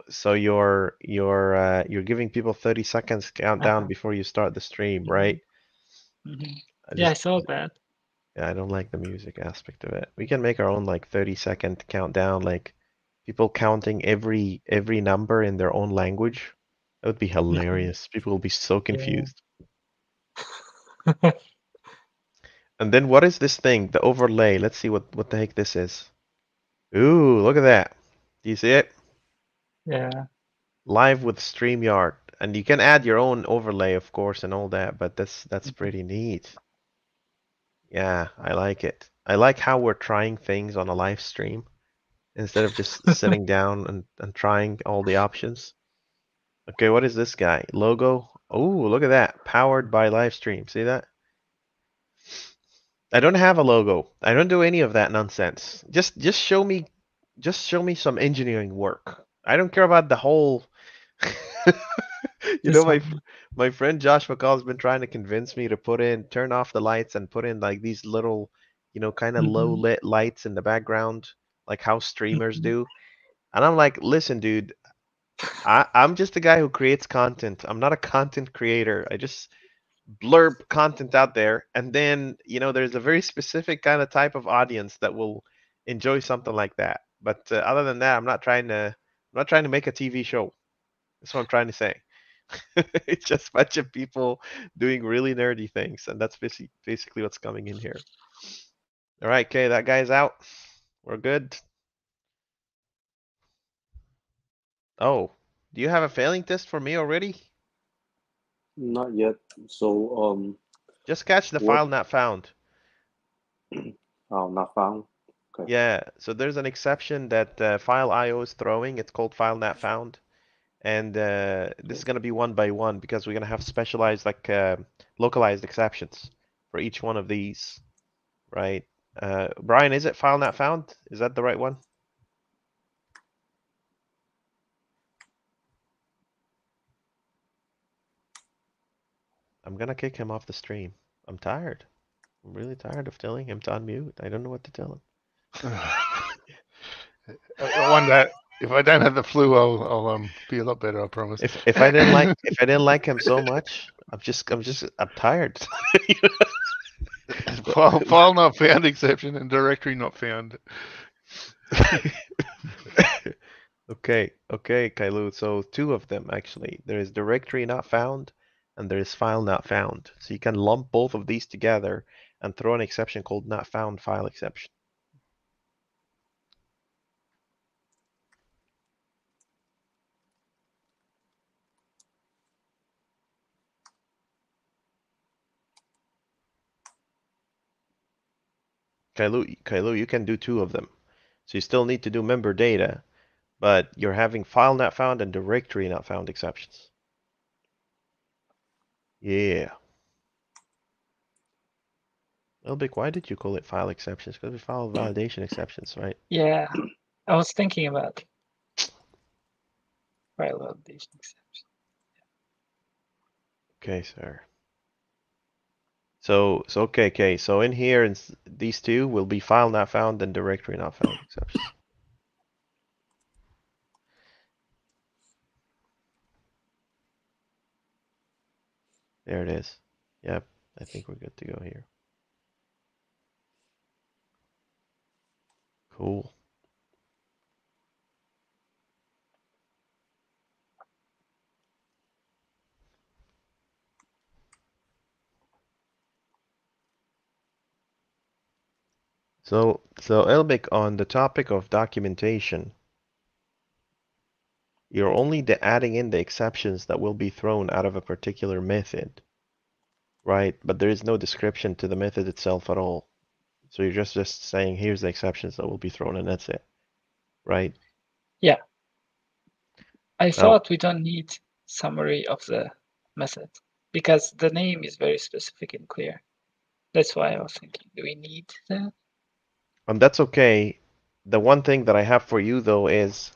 So you're giving people 30 seconds countdown before you start the stream, right? Mhm. I Yeah, I just saw that. Yeah, I don't like the music aspect of it. We can make our own like 30-second countdown, like people counting every number in their own language. That would be hilarious. People will be so Yeah. confused. And then what is this thing? The overlay. Let's see what the heck this is. Ooh, look at that. Do you see it? Yeah. Live with StreamYard. And you can add your own overlay, of course, and all that, but that's pretty neat. Yeah, I like it. I like how we're trying things on a live stream instead of just sitting down and trying all the options. Okay, what is this guy? Logo? Oh, look at that. Powered by live stream. See that? I don't have a logo. I don't do any of that nonsense. Just show me some engineering work. I don't care about the whole You know, This one. my friend Josh McCall has been trying to convince me to turn off the lights and put in like these little, kind of low Mhm. lit lights in the background, like how streamers Mhm. do. And I'm like, listen, dude, I'm just a guy who creates content. I'm not a content creator. I just blurb content out there, and then, there's a very specific kind of type of audience that will enjoy something like that. But other than that, I'm not trying to make a TV show. That's what I'm trying to say. It's just a bunch of people doing really nerdy things, and that's basically what's coming in here. All right, okay, that guy's out. We're good. Oh, do you have a failing test for me already? Not yet. So, Just catch the what? file not found. Oh, not found. Okay. Yeah, so there's an exception that file IO is throwing. It's called file not found. And this is Okay. going to be one by one because we're going to have specialized, like localized exceptions for each one of these, right? Brian, is it file not found? Is that the right one? I'm gonna kick him off the stream. I'm tired. I'm really tired of telling him to unmute. I don't know what to tell him. One day, if I don't have the flu, I'll be a lot better. I promise. If I didn't like him so much, I'm tired. File not found exception and directory not found. Okay, Kailu. So two of them actually. There is directory not found and there is file not found. So you can lump both of these together and throw an exception called not found file exception. Kailu, you can do two of them. So you still need to do member data, but you're having file not found and directory not found exceptions. Yeah. Elbic, why did you call it file exceptions? Because we file validation exceptions, right? Yeah. I was thinking about file validation exception. Okay, sir. So okay. So in here, these two will be file not found and directory not found exceptions. There it is. Yep, I think we're good to go here. Cool. So Elbic, on the topic of documentation, you're only adding in the exceptions that will be thrown out of a particular method, right? But there is no description to the method itself at all. So you're just saying, here's the exceptions that will be thrown, and that's it, right? Yeah. I Now, thought we don't need summary of the method because the name is very specific and clear. That's why I was thinking, do we need that? and that's okay. The one thing that I have for you though is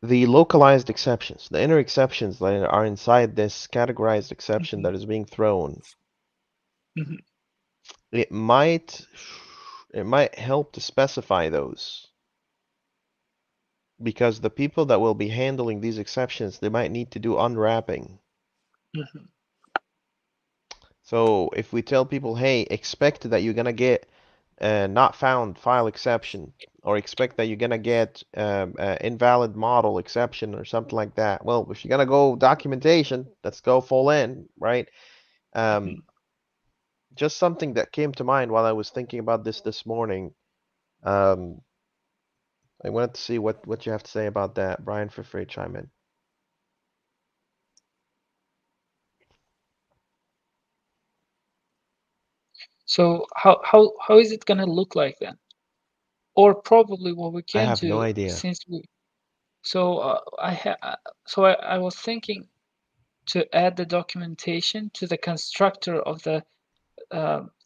the localized exceptions, the inner exceptions that are inside this categorized exception that is being thrown. Mhm. It might help to specify those because the people that will be handling these exceptions, they might need to do unwrapping. Mhm. So if we tell people, hey, expect that you're gonna get not found file exception, or expect that you're gonna get invalid model exception or something like that. Well, if you're gonna go documentation, let's go full in, right? Mhm. Just something that came to mind while I was thinking about this morning. Um, I wanted to see what you have to say about that. Brian, feel free to chime in. So how is it gonna look like then? Or probably what we I can have no do, idea. since we I was thinking to add the documentation to the constructor of the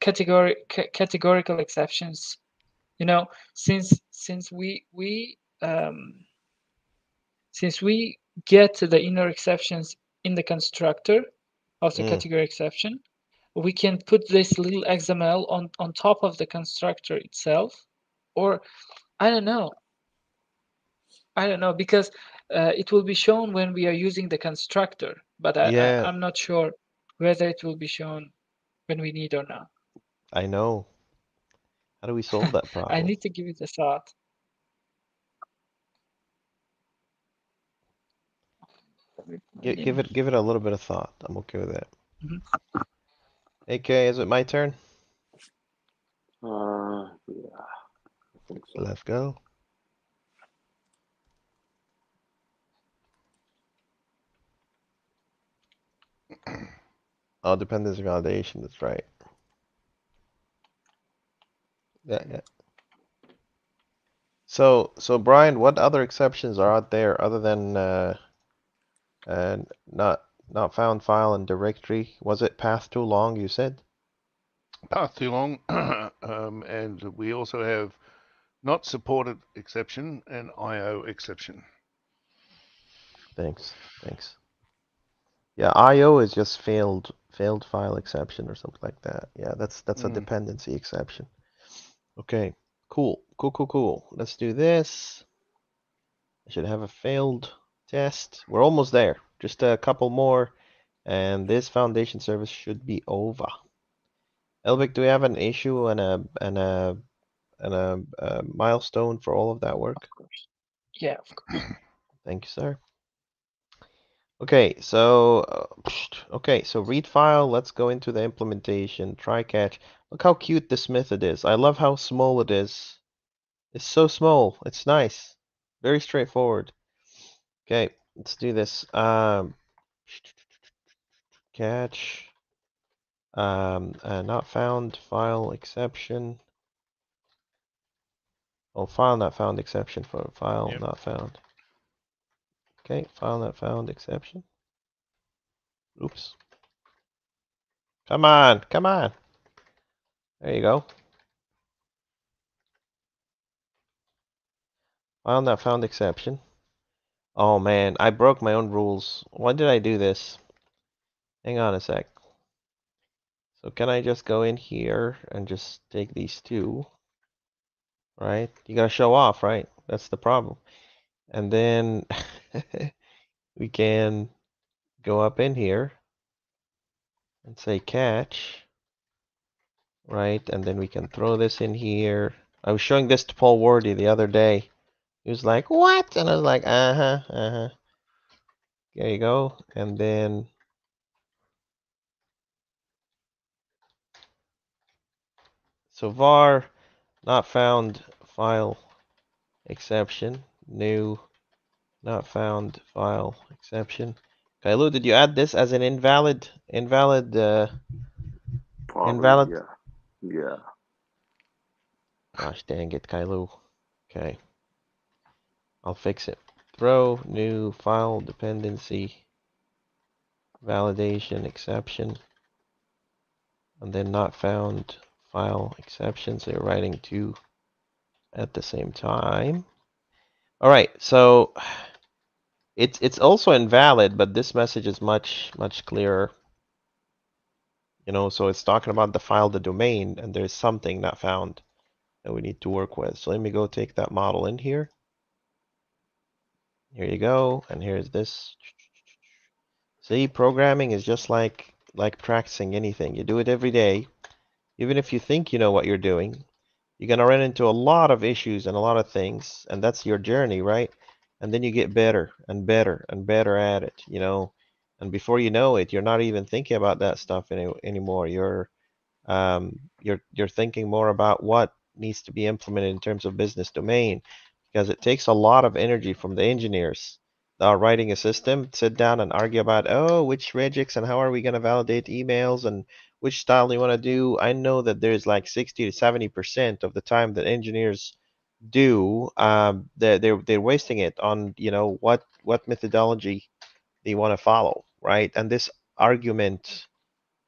categorical exceptions. You know, since we get to the inner exceptions in the constructor of the Mm, category exception, we can put this little XML on top of the constructor itself, or I don't know. I don't know, because it will be shown when we are using the constructor, but yeah, I'm not sure whether it will be shown when we need or not. I know. How do we solve that I problem? need to give it a thought. Give it a little bit of thought. I'm okay with that. Mhm. AK, is it my turn? Yeah, I think so. Let's go. Oh, dependency validation. That's right. Yeah. So Brian, what other exceptions are out there other than not found file and directory? Was it path too long, you said? Path too long. And we also have not supported exception and IO exception. Thanks. Yeah, IO is just failed file exception or something like that. Yeah, that's a dependency exception. Okay, cool. Let's do this. I should have a failed test. We're almost there. Just a couple more, and this foundation service should be over. Elvik, do we have an issue and a milestone for all of that work? Of course. Yeah, of course. Thank you, sir. Okay, so read file. Let's go into the implementation. Try catch. Look how cute this method is. I love how small it is. It's so small. It's nice. Very straightforward. Okay, let's do this. Catch. Not found file exception. Oh, file not found exception for file Yep. not found. Okay, file not found exception. Oops. Come on. There you go. File not found exception. Oh man, I broke my own rules. Why did I do this? Hang on a sec. So can I just go in here and just take these two? Right? You gotta show off, right? That's the problem. And then we can go up in here and say catch, right? And then we can throw this in here. I was showing this to Paul Wardy the other day. He was like, what? And I was like, uh-huh. There you go. And then so var not found file exception, new not found file exception. Kailu, did you add this as an invalid Probably, invalid? yeah. Gosh dang it, Kailu. Okay. I'll fix it. Throw new file dependency validation exception, and then not found file exception. So you're writing two at the same time. All right, so it's also invalid, but this message is much clearer. You know, so it's talking about the file, the domain, and there's something not found that we need to work with. So let me go take that model in here. Here you go, and here's this. See, programming is just like practicing anything. You do it every day, even if you think you know what you're doing. you're gonna run into a lot of issues and a lot of things, and that's your journey, right? And then you get better and better and better at it, you know. And before you know it, you're not even thinking about that stuff anymore. You're thinking more about what needs to be implemented in terms of business domain, because it takes a lot of energy from the engineers that are writing a system, sit down and argue about, oh, which regex and how are we going to validate emails and which style do you want to do. I know that there's like 60 to 70% of the time that engineers do, they're wasting it on, you know, what methodology they want to follow, right? And this argument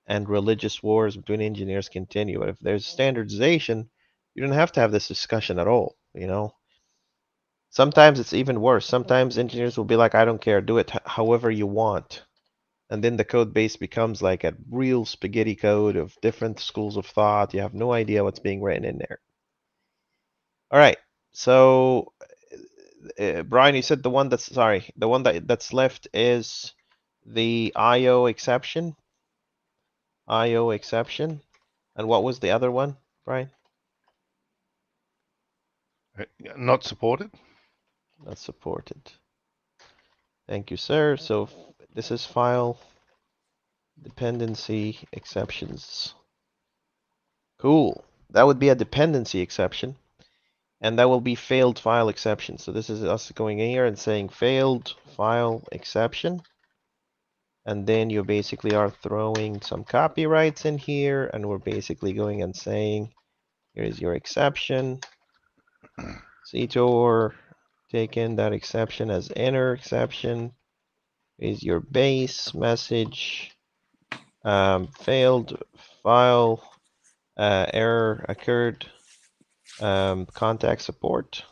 and religious wars between engineers continue. If there's standardization, you don't have to have this discussion at all, you know. Sometimes it's even worse. Sometimes engineers will be like, I don't care, do it however you want. And then the code base becomes like a real spaghetti code of different schools of thought. You have no idea what's being written in there. All right. So, Brian, you said the one that's, sorry, the one that's left is the IO exception. IO exception. And what was the other one, Brian? Not supported. Not supported. Thank you, sir. So this is file dependency exceptions. Cool. That would be a dependency exception. And that will be failed file exception. So this is us going in here and saying failed file exception. And then you basically are throwing some copyrights in here. And we're basically going and saying, here's your exception. CTOR, take in that exception as inner exception. Is your base message. Failed file error occurred. Contact support.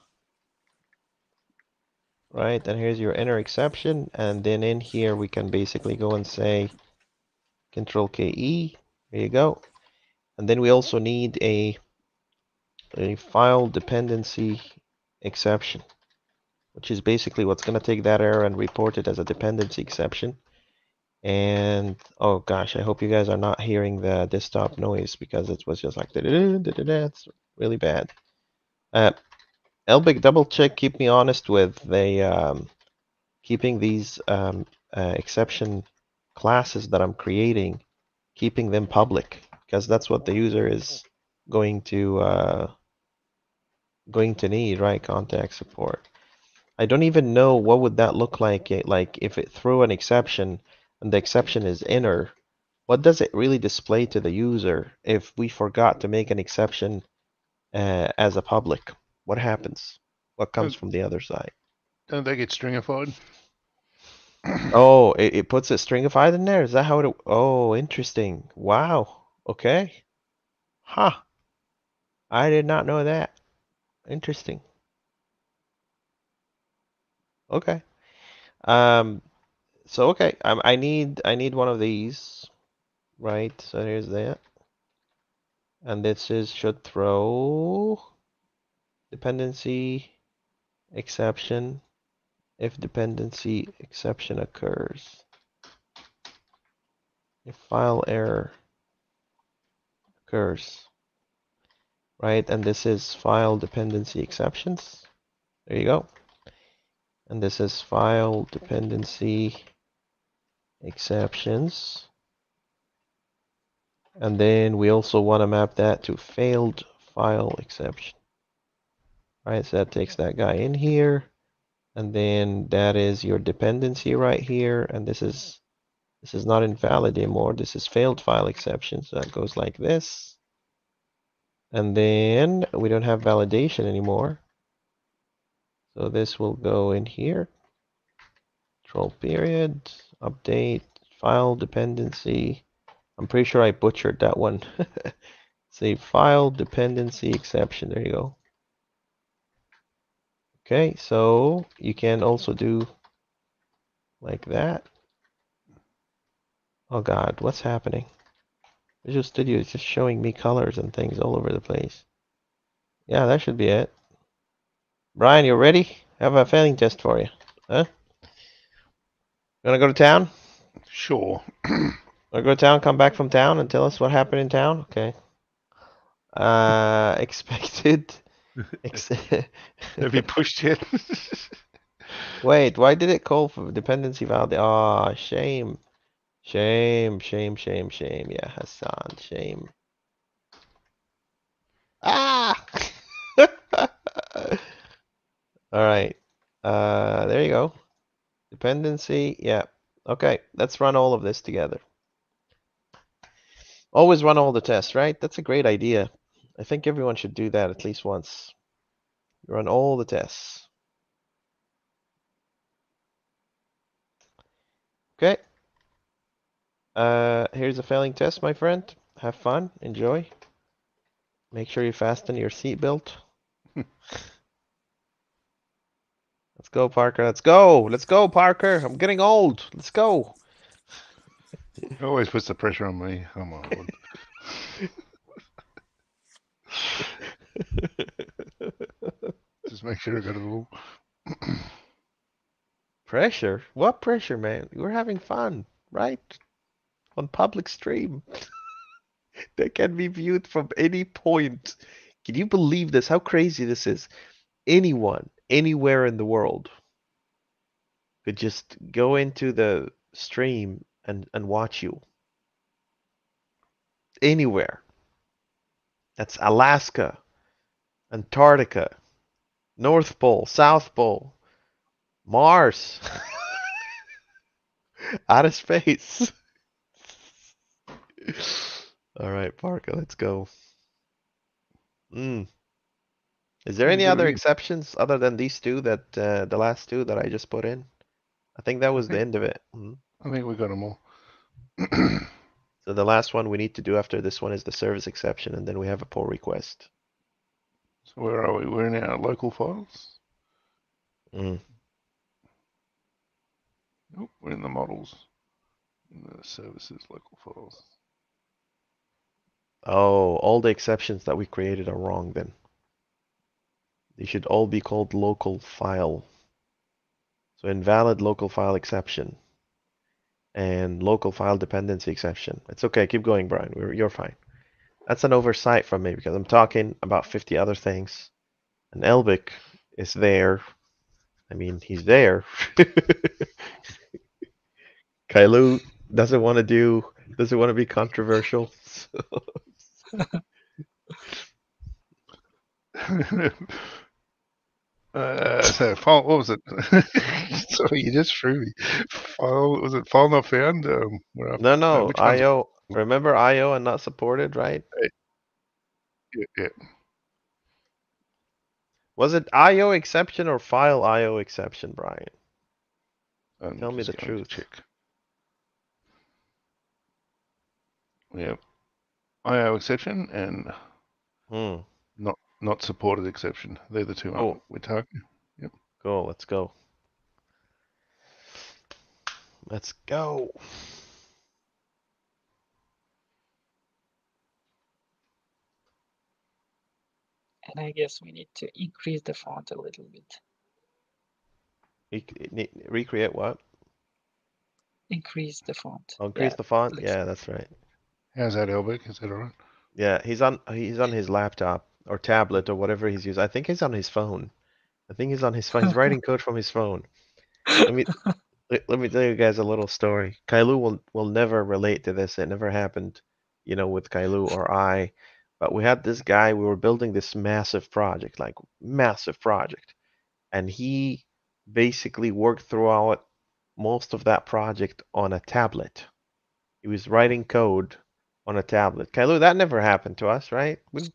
Right, and here's your inner exception, and then in here we can basically go and say Control KE. There you go. And then we also need a file dependency exception, which is basically what's going to take that error and report it as a dependency exception. And oh gosh, I hope you guys are not hearing the desktop noise because it was just like it's really bad. Elbic, double check, keep me honest with the keeping these exception classes that I'm creating, keeping them public, because that's what the user is going to need, right? Contact support. I don't even know what would that look like. Like if it threw an exception and the exception is inner, what does it really display to the user if we forgot to make an exception as a public? What happens? What comes from the other side? Don't they get stringified? Oh, it puts it stringified in there? Is that how it? Oh, interesting. Wow. Okay. Huh. I did not know that. Interesting. Okay. So okay, I need one of these, right? So here's that. And this is should throw dependency exception if dependency exception occurs. If file error occurs, right? And this is file dependency exceptions. There you go. And this is file dependency exceptions. And then we also want to map that to failed file exception. Right, so that takes that guy in here. And then that is your dependency right here. And this is not invalid anymore. This is failed file exception. So that goes like this. And then we don't have validation anymore. So this will go in here. Control period, update, file dependency. I'm pretty sure I butchered that one. Say file dependency exception. There you go. Okay, so you can also do like that. Oh God, what's happening? Visual Studio is just showing me colors and things all over the place. Yeah, that should be it. Brian, you ready? I have a failing test for you. Huh? You wanna go to town? Sure. Wanna go to town, come back from town and tell us what happened in town? Okay. Expected. Ex Have you pushed yet? Wait, why did it call for dependency validation? Ah, shame. Shame, shame, shame, shame. Yeah, Hassan, shame. Ah! All right. There you go. Dependency. Yeah. Okay, let's run all of this together. Always run all the tests, right? That's a great idea. I think everyone should do that at least once. Run all the tests. Okay. Here's a failing test, my friend. Have fun. Enjoy. Make sure you fasten your seatbelt. Let's go, Parker. Let's go. Let's go, Parker. I'm getting old. Let's go. It always puts the pressure on me. Oh my lord. Just make sure I got it all. Pressure? What pressure, man? We're having fun, right? On public stream. That can be viewed from any point. Can you believe this? How crazy this is? Anyone, anywhere in the world could just go into the stream and watch you. Anywhere. That's Alaska, Antarctica, North Pole, South Pole, Mars, outer space. All right, Parker, let's go. Is there any other exceptions other than these two that the last two that I just put in? I think that was the end of it. I think we got them all. So the last one we need to do after this one is the service exception, and then we have a pull request. So where are we? We're in our local files. Mm. Nope, we're in the models. In the services local files. Oh, all the exceptions that we created are wrong then. They should all be called local file. So invalid local file exception and local file dependency exception. It's okay. Keep going, Brian. You're fine. That's an oversight from me because I'm talking about 50 other things. And Elbic is there. I mean, he's there. Kailu doesn't want to be controversial. So file, what was it? Sorry, you just threw me. File, was it file not found? No, which one's? IO. Remember IO and not supported, right? Yeah. Was it IO exception or file IO exception, Brian? Tell me the truth. Check. We have IO exception and not supported exception. They're the two we're targeting. Yep. Cool. Let's go. Let's go. And I guess we need to increase the font a little bit. Recreate what? Increase the font. Oh, increase the font? Yeah, that's right. How's that, Elbeck? Is that all right? Yeah, he's on his laptop or tablet or whatever he's using. I think he's on his phone. I think he's on his phone. He's writing code from his phone. Let me let me tell you guys a little story. Kailu will never relate to this. It never happened, with Kailu or I. But we had this guy, we were building this massive project, like massive project. And he basically worked throughout most of that project on a tablet. He was writing code on a tablet. Kailu, that never happened to us, right? We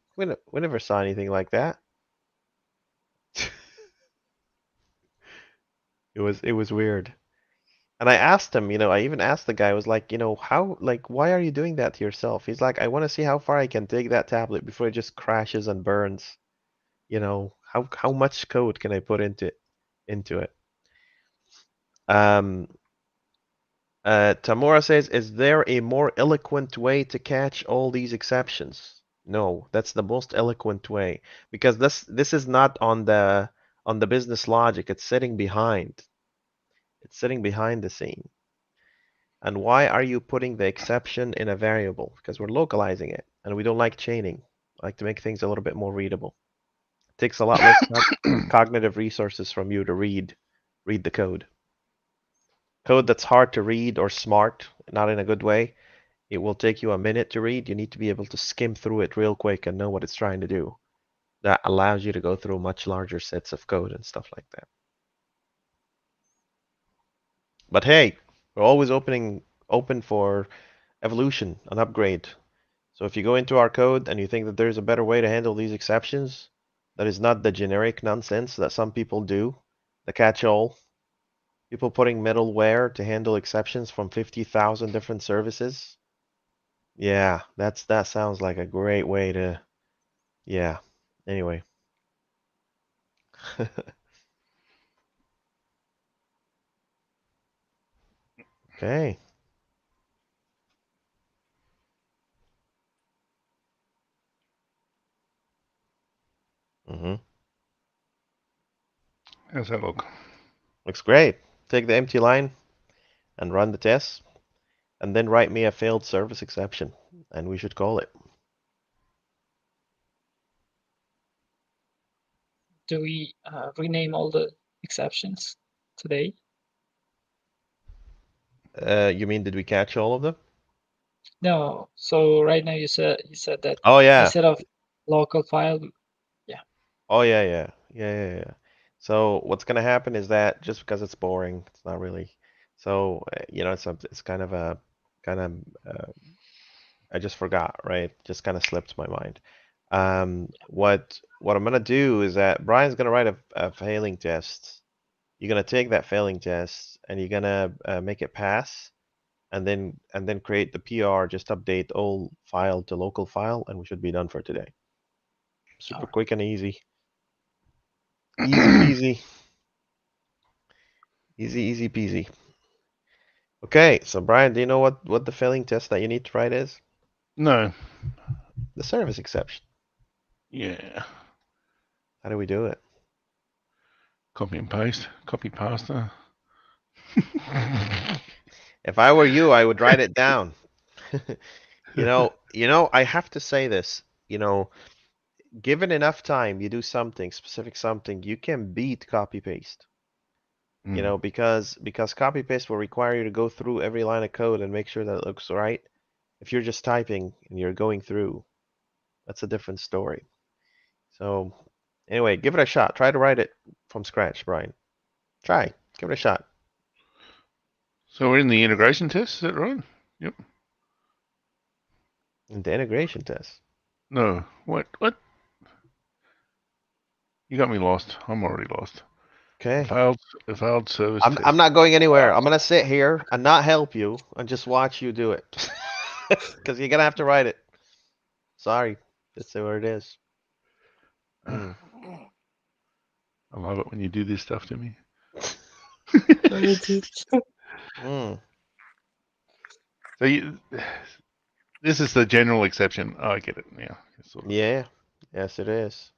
never saw anything like that. It was weird. And I asked him, I even asked the guy, I was like, why are you doing that to yourself? He's like, I want to see how far I can take that tablet before it just crashes and burns. How much code can I put into it? Tamura says, is there a more eloquent way to catch all these exceptions? No, that's the most eloquent way because this is not on the business logic. It's sitting behind. It's sitting behind the scene. And why are you putting the exception in a variable? Because we're localizing it and we don't like chaining. I like to make things a little bit more readable. It takes a lot less cognitive resources from you to read the code. Code that's hard to read or smart, not in a good way, it will take you a minute to read. You need to be able to skim through it real quick and know what it's trying to do. That allows you to go through much larger sets of code and stuff like that. But hey, we're always open for evolution, an upgrade. So if you go into our code and you think that there's a better way to handle these exceptions, that is not the generic nonsense that some people do, the catch-all, people putting middleware to handle exceptions from 50,000 different services. Yeah, that sounds like a great way to, yeah. Anyway. Okay. Mm-hmm. How's that look? Looks great. Take the empty line and run the test, and then write me a failed service exception, and we should call it. Do we rename all the exceptions today? You mean did we catch all of them? No. So right now you said that Oh yeah. instead of local file, yeah. Oh yeah. So what's gonna happen is that just because it's boring, it's not really. So you know, it's kind of a kind of I just forgot, right? Just kind of slipped my mind. What I'm gonna do is that Brian's gonna write a failing test. You're gonna take that failing test and you're gonna make it pass, and then create the PR. Just update all file to local file, and we should be done for today. Super Alright. quick and easy. Easy peasy. Easy peasy. Okay, so Brian, do you know what the failing test that you need to write is? No. The service exception. Yeah. How do we do it? Copy and paste. Copy pasta. If I were you, I would write it down. You know, I have to say this, given enough time, you do something, specific something, you can beat copy paste. Because copy paste will require you to go through every line of code and make sure that it looks right. If you're just typing and you're going through, that's a different story. So anyway, give it a shot. Try to write it from scratch, Brian. Try. Give it a shot. So we're in the integration test, is that right? Yep. In the integration test. No. What? You got me lost. I'm already lost. Okay. A failed service test. I'm not going anywhere. I'm gonna sit here and not help you and just watch you do it. Because you're gonna have to write it. Sorry. That's where it is. Mm. I love it when you do this stuff to me. Mm. So this is the general exception. Oh, I get it now. Yeah. Yes, it is.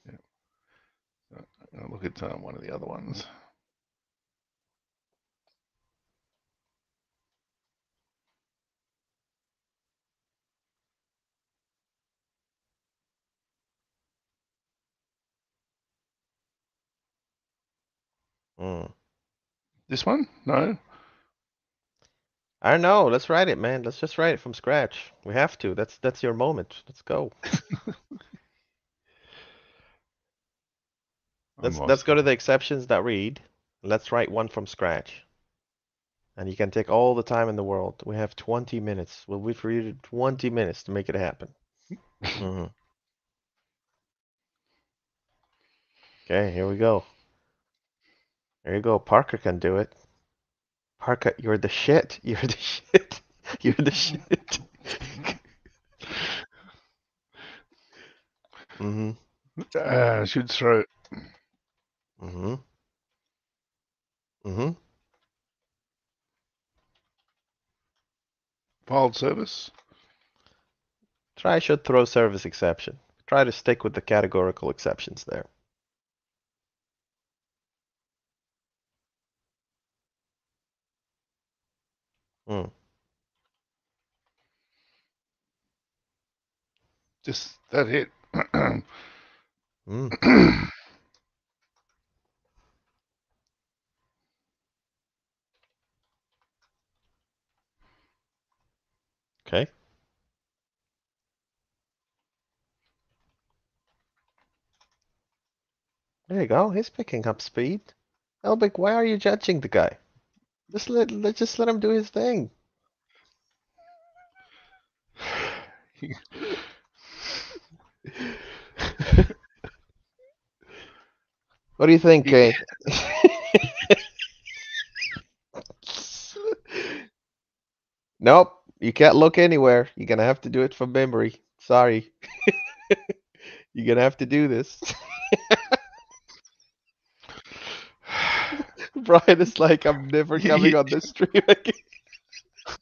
Yeah. I'll look at one of the other ones. Mm. This one? No. I don't know. Let's write it, man. Let's just write it from scratch. We have to. That's your moment. Let's go. Let's go to the exceptions that read. Let's write one from scratch. And you can take all the time in the world. We have 20 minutes. We'll wait for you 20 minutes to make it happen. Mm-hmm. Okay, here we go. There you go. Parker can do it. Parker, you're the shit. You're the shit. You're the shit. Mm-hmm. I should throw it. Mm-hmm. Mm-hmm. Filed service. Try should throw service exception. Try to stick with the categorical exceptions there. Mm. just that it. Mm, okay. There you go. He's picking up speed. Elbic, why are you judging the guy? Just let him do his thing. What do you think, Kay? Nope, you can't look anywhere. You're gonna have to do it from memory. Sorry. You're gonna have to do this. Brian is like, I'm never coming on this stream again.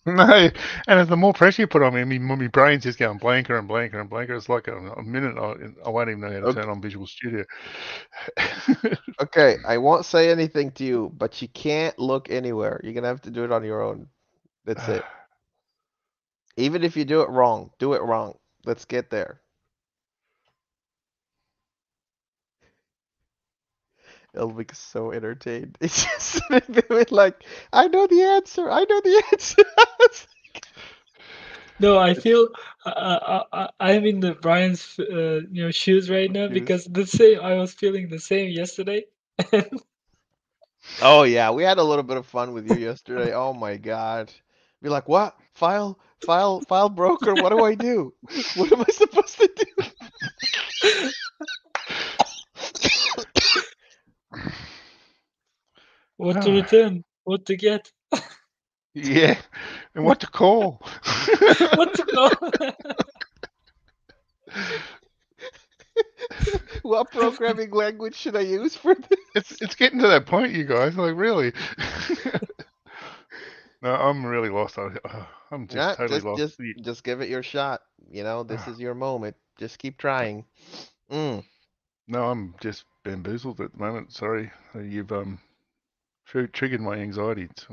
No, and the more pressure you put on me, my brain's just going blanker and blanker and blanker. It's like a minute I won't even know how to turn on Visual Studio. Okay, I won't say anything to you, but you can't look anywhere. You're gonna have to do it on your own. That's it. Even if you do it wrong, do it wrong. Let's get there. Elvick is so entertained. It's just like, I know the answer. I know the answer. No, I feel I'm in the Brian's shoes right now Shoes. because the same I was feeling the same yesterday. Oh yeah, we had a little bit of fun with you yesterday. Oh my God. Be like, what? File broker, what do I do? What am I supposed to do? What to return? What to get? Yeah, and what to call? What to call? What programming language should I use for this? It's getting to that point, you guys. Like, really? No, I'm really lost. I'm just Yeah, totally lost. just give it your shot. You know, this is your moment. Just keep trying. Mm, No, I'm just bamboozled at the moment. Sorry, you've triggered my anxiety. It's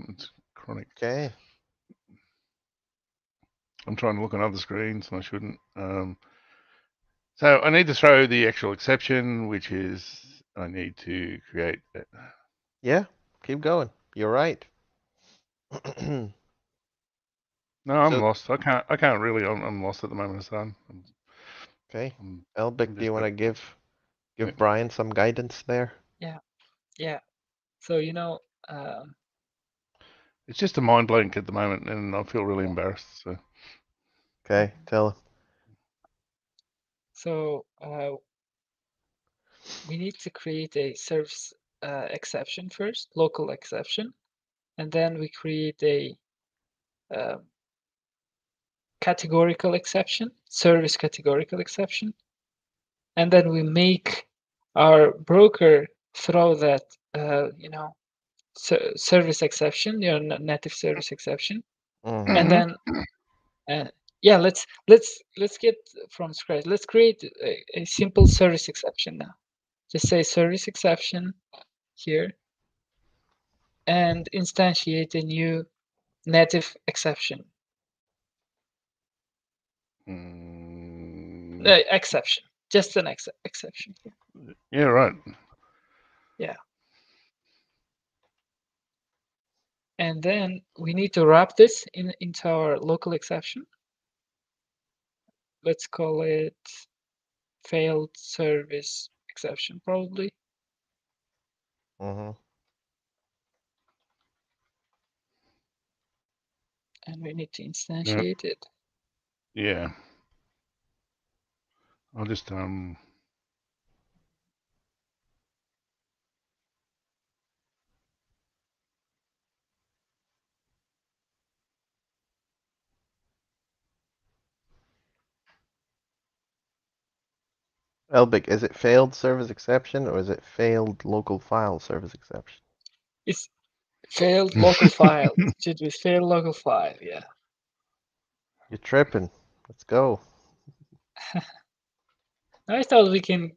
chronic. okay. I'm trying to look on other screens and I shouldn't. So I need to throw the actual exception, which is I need to create that. Yeah, keep going. You're right. No, I'm So, lost. I can't really. I'm lost at the moment, son. okay. I'm Elbic, do you just want to yeah. give Brian some guidance there? Yeah. So It's just a mind blank at the moment, and I feel really embarrassed. So Okay, tell him. so we need to create a service exception first, local exception, and then we create a categorical exception, service categorical exception, and then we make our broker throw that service exception, native service exception, and then yeah, let's get from scratch. Let's create a simple service exception now. Just say service exception here and instantiate a new native exception. Exception, just an exception here. Yeah, right. Yeah. And then we need to wrap this into our local exception. Let's call it failed service exception, probably. Mm-hmm. And we need to instantiate it. Yeah. I'll just Elbic, is it failed service exception or is it failed local file service exception? It's failed local file. It should be failed local file, yeah. You're tripping. Let's go. I thought we can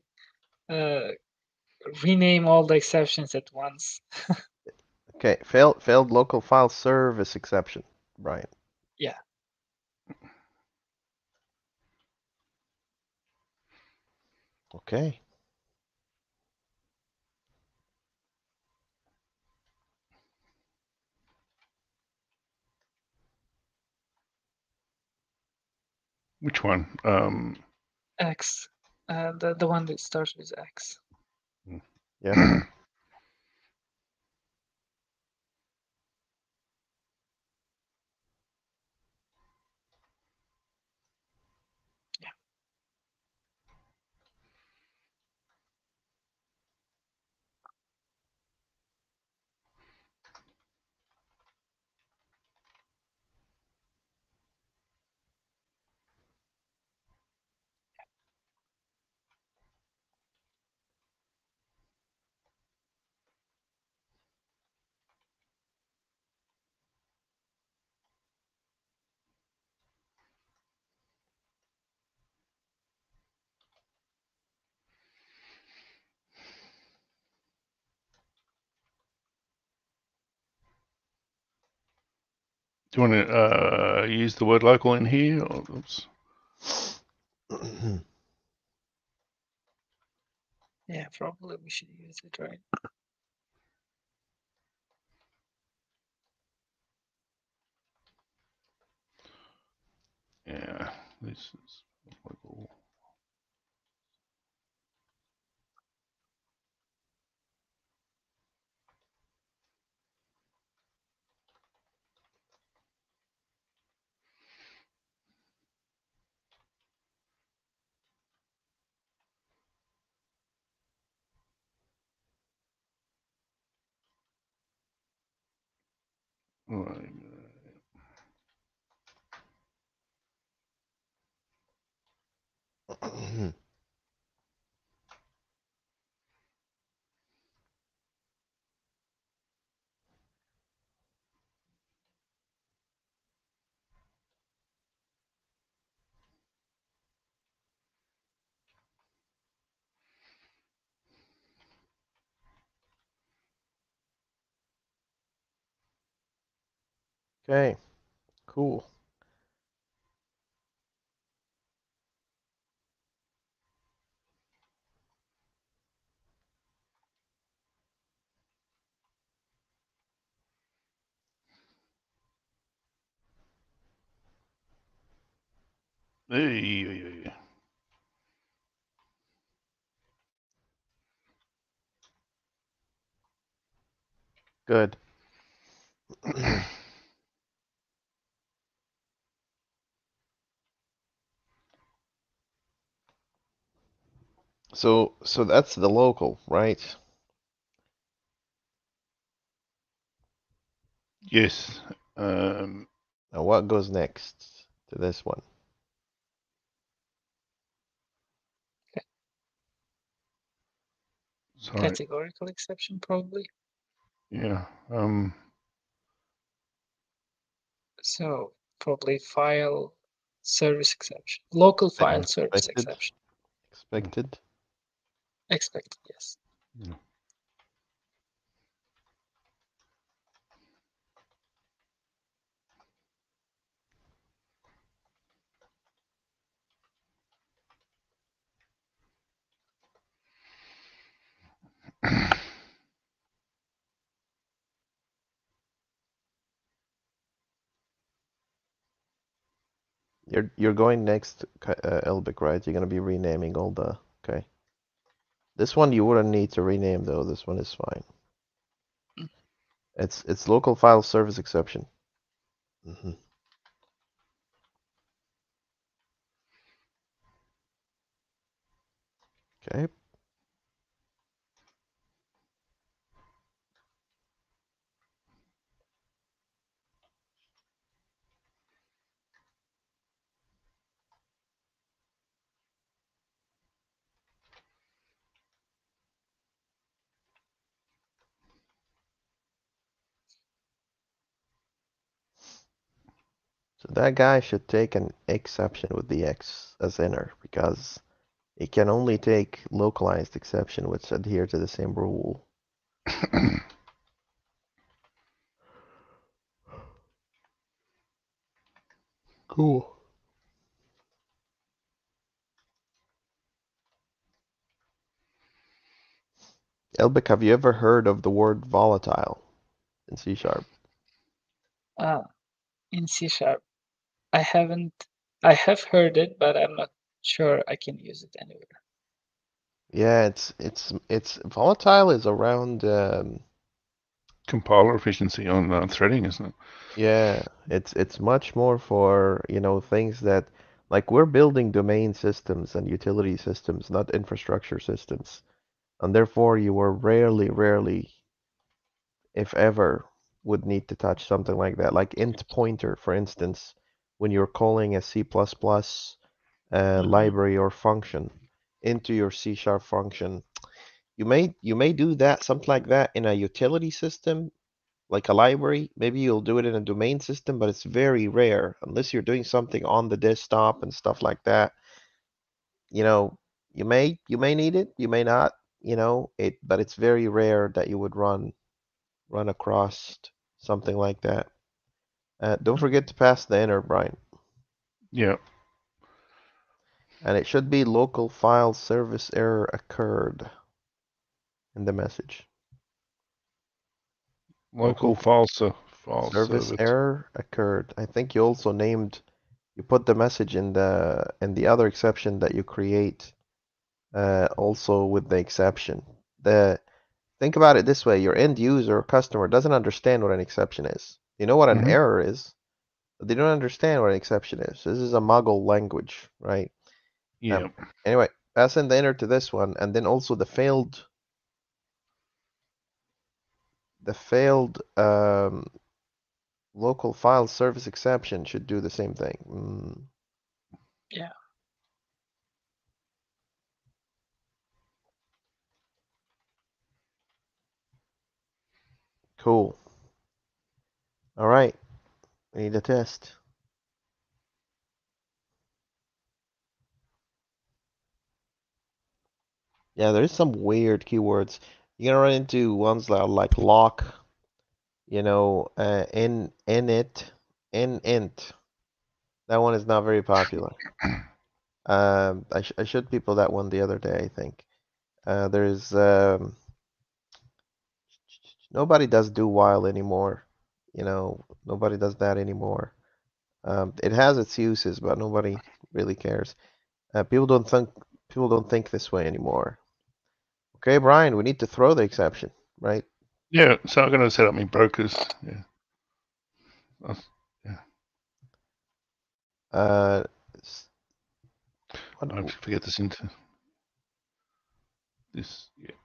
rename all the exceptions at once. Okay, failed local file service exception, Brian. Yeah. Okay. Which one? X. The one that starts with X. Yeah. Do you want to use the word local in here? Or, oops. Yeah, probably we should use it, right? Yeah, this is local. Okay. Cool. Hey. Good. So that's the local, right? Yes. Now what goes next to this one? Sorry. Categorical exception, probably. Yeah. So probably file service exception, local file service Expected. exception. Expected. Expected, yes. Yeah. You're going next, Elbic, right? You're gonna be renaming all the. Okay. This one you wouldn't need to rename though. This one is fine. It's local file service exception. Hmm. Okay. So that guy should take an exception with the X as inner because it can only take localized exception which adhere to the same rule. Cool. Elbic, have you ever heard of the word volatile in C Sharp? In C Sharp, I haven't. I have heard it, but I'm not sure I can use it anywhere. Yeah, it's volatile is around Compiler efficiency on threading, isn't it? yeah, it's much more for, you know, things that like we're building domain systems and utility systems, not infrastructure systems. And therefore you were rarely, if ever, would need to touch something like that. Like int pointer, for instance, when you're calling a C++ library or function into your C sharp function, you may do that, something like that in a utility system, like a library. Maybe you'll do it in a domain system, but it's very rare unless you're doing something on the desktop and stuff like that. You know, you may need it, you may not, you know, but it's very rare that you would run across something like that. Don't forget to pass the enter, Brian. Yeah. And it should be local file service error occurred in the message. Local Local file service service. error occurred. I think you also you put the message in the other exception that you create, also with the exception. Think about it this way: your end user or customer doesn't understand what an exception is. You know what an Mhm. error is, but they don't understand what an exception is. This is a muggle language, right? Yeah. Anyway, pass in the enter to this one, and then also the failed local file service exception should do the same thing. Yeah. Cool. All right, we need a test. Yeah, there's some weird keywords. You're gonna run into ones that are like lock, you know, in int. That one is not very popular. I showed people that one the other day, I think. There's nobody does do while anymore. You know, nobody does that anymore. It has its uses, but nobody really cares. People don't think this way anymore. Okay, Brian, we need to throw the exception, right? Yeah. So I'm going to set up my brokers. Yeah. Yeah. Uh, what, I have to get this into this. Yeah.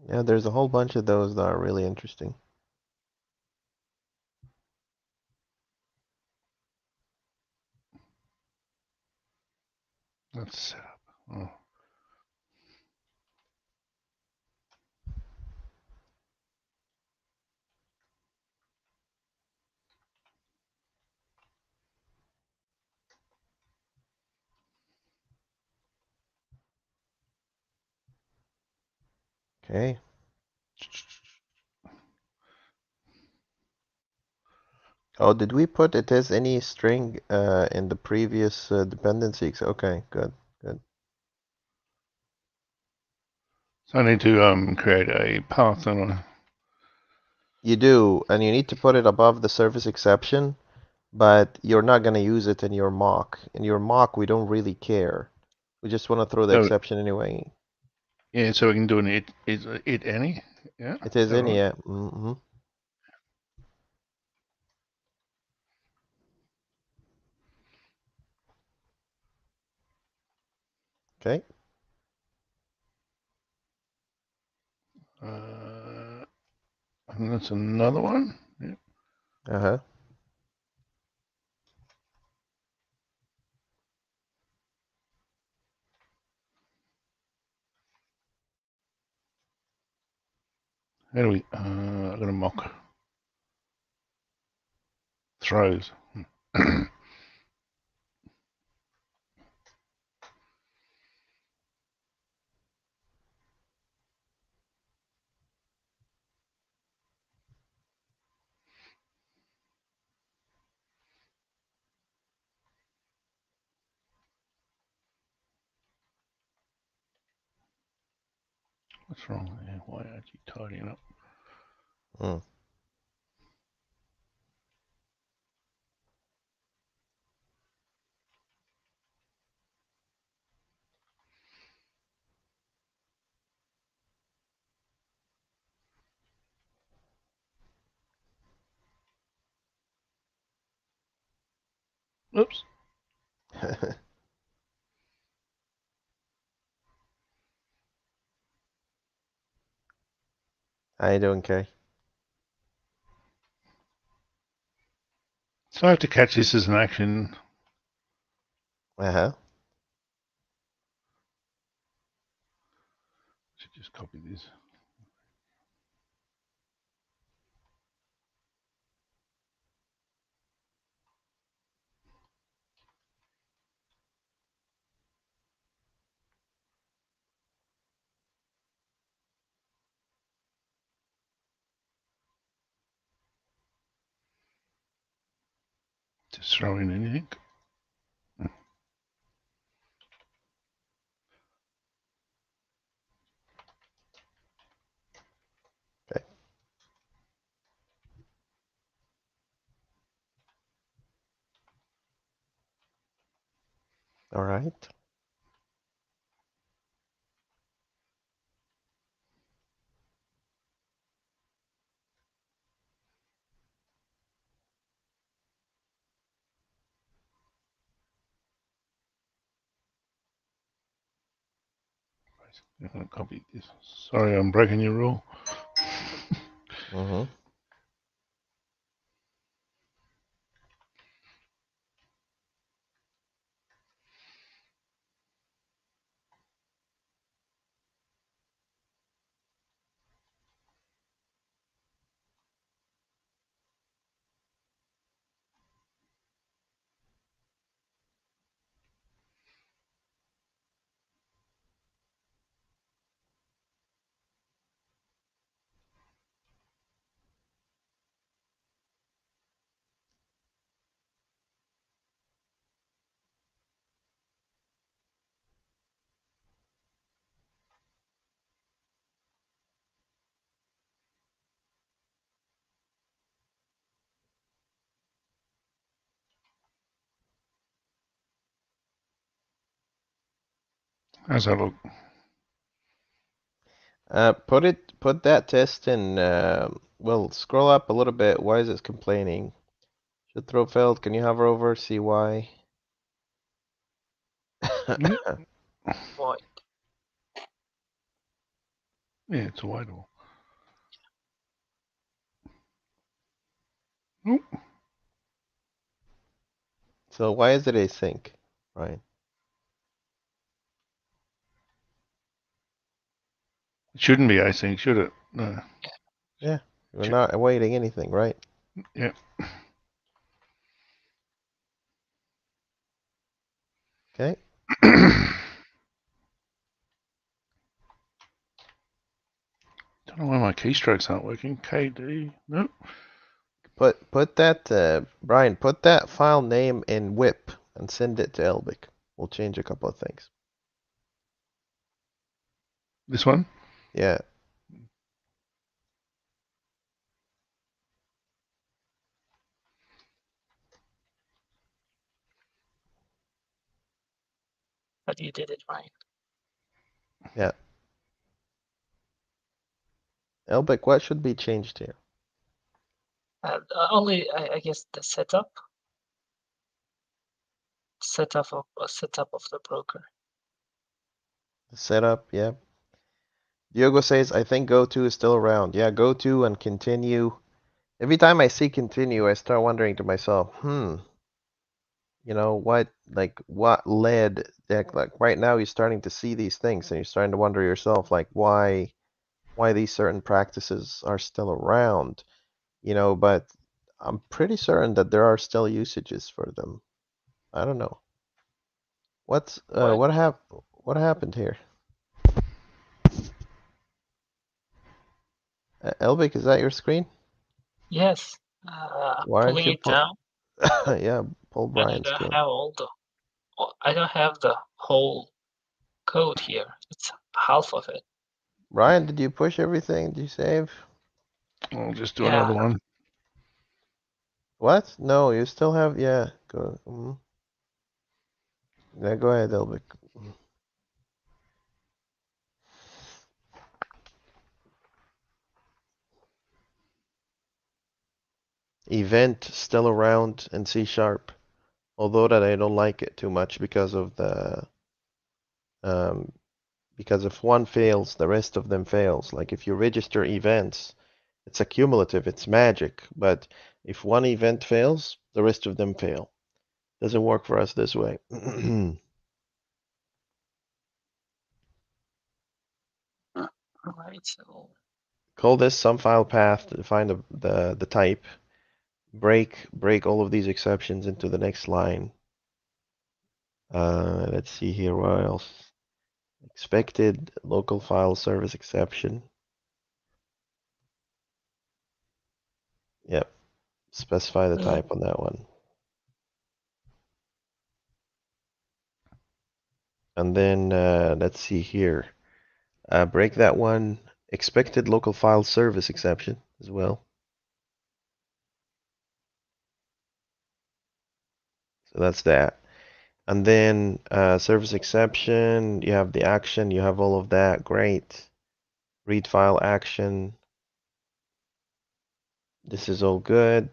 yeah, there's a whole bunch of those that are really interesting. Let's set up. Oh. Okay. Oh, did we put it as any string in the previous dependencies? Okay, good, good. So I need to create a path, don't I? You do, and you need to put it above the service exception, but you're not going to use it in your mock. In your mock, we don't really care. We just want to throw the So exception anyway. yeah, so we can do an it any. Yeah. It is Is that in, right? yeah. Okay. And that's another one. Yeah. Uh-huh. How do we? I'm gonna mock throws. What's wrong there? Why aren't you tidying up? Hmm. Oops. How you doing, Kay? So I have to catch this as an action. Uh-huh. Should just copy this. Just throw in anything. Okay. All right. I'm going to copy this. Sorry, I'm breaking your rule. Mm-hmm. How's that look? Put that test in. Well, scroll up a little bit. Why is it complaining? Should throw failed. Can you hover over? See why? Yeah, Why? yeah, it's a white wall. Nope. So why is it async, right? It shouldn't be async, should it? No. Yeah, we're not awaiting anything, right? Yeah. Okay. Don't know why my keystrokes aren't working. KD. Nope. Put that Brian. Put that file name in WIP and send it to Elbic. We'll change a couple of things. This one? Yeah. But you did it right. Yeah. Elbic, what should be changed here? Only, I guess, the setup of the broker. The setup, yeah. Diogo says, I think GoTo is still around. Yeah, GoTo and continue. Every time I see continue, I start wondering to myself, you know, what led that, like right now you're starting to see these things and you're starting to wonder yourself, like why these certain practices are still around, you know, but I'm pretty certain that there are still usages for them. I don't know. What? What happened here? Elvic, is that your screen? Yes. Why aren't Pulling you it down, yeah, pull and I Brian's don't screen. have I don't have the whole code here. It's half of it. Brian, did you push everything? Did you save? I'll just do Yeah. another one. What? No, you still have. Yeah. Go. Yeah, go ahead, Elvic. Event still around in C sharp, although that I don't like it too much because of the because if one fails, the rest of them fails. Like if you register events, it's accumulative, it's magic. But if one event fails, the rest of them fail. Doesn't work for us this way. Right. So Call this some file path to find the type. Break all of these exceptions into the next line. Let's see here, what else? Expected local file service exception. Yep. Specify the type on that one. And then let's see here. Break that one. Expected local file service exception as well. So that's that. And then service exception, you have the action, you have all of that. Great. Read file action. This is all good.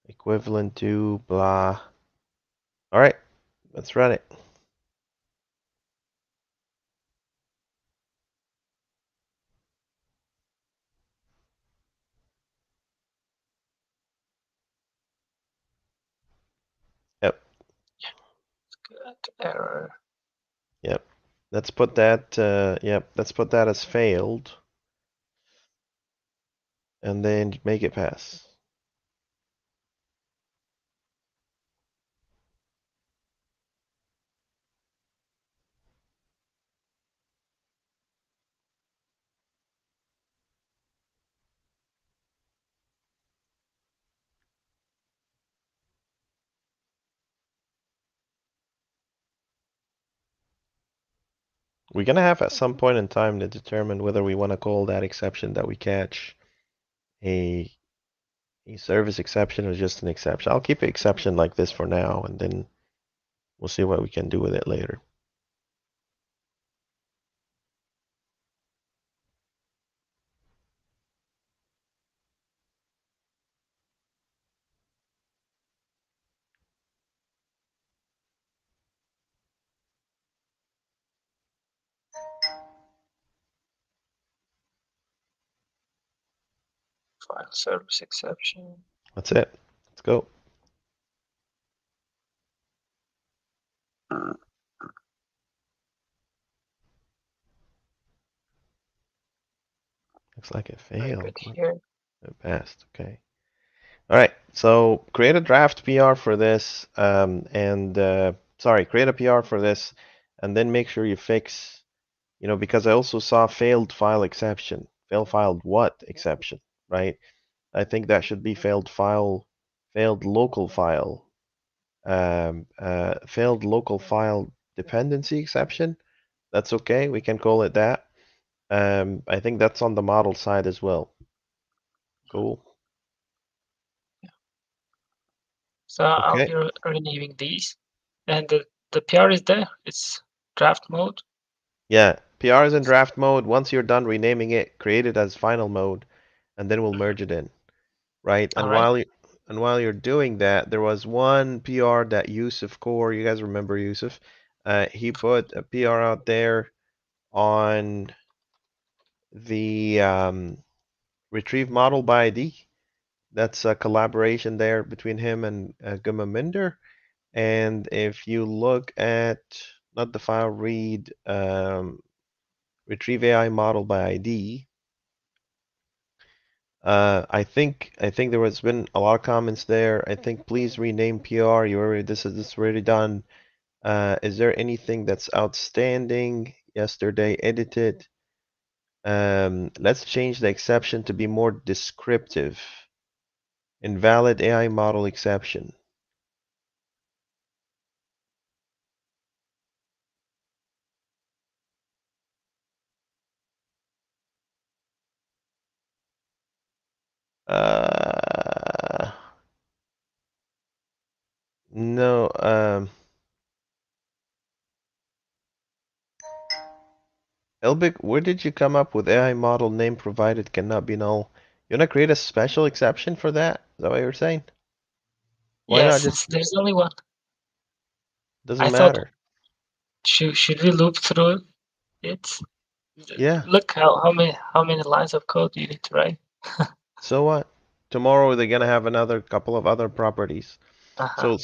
Equivalent to blah. All right, let's run it. Yep. good error. Yep. Let's put that. Yep. Let's put that as failed, and then make it pass. We're gonna have at some point in time to determine whether we want to call that exception that we catch a service exception or just an exception. I'll keep an exception like this for now, and then we'll see what we can do with it later. File service exception. That's it. Let's go. Looks like it Very failed. good here. It passed. Okay. All right. So create a draft PR for this, and sorry, create a PR for this, and then make sure you fix. Because I also saw failed file exception. Failed file what exception, right? I think that should be failed local file, failed local file dependency exception. That's okay. We can call it that. I think that's on the model side as well. Cool. So I'll Okay. be renaming these, and the PR is there. It's draft mode. Yeah. PR is in draft mode. Once you're done renaming it, create it as final mode, and then we'll merge it in. Right? And All right. while you're doing that, there was one PR that Yusuf Core, you guys remember Yusuf? He put a PR out there on the retrieve model by ID. That's a collaboration there between him and Gumaminder. And if you look at not the file read, retrieve AI model by ID, I think there has been a lot of comments there. I think please rename PR. You already this is already done. Is there anything that's outstanding? Yesterday edited. Let's change the exception to be more descriptive. Invalid AI model exception. No, Elbig, where did you come up with AI model name provided cannot be null? You wanna create a special exception for that? Is that what you're saying? Why not Yes, just, since there's only one. doesn't I thought, matter. should we loop through it? Yeah, Look how many lines of code you need to write. so what? Tomorrow they're gonna have another couple of other properties. Uh-huh.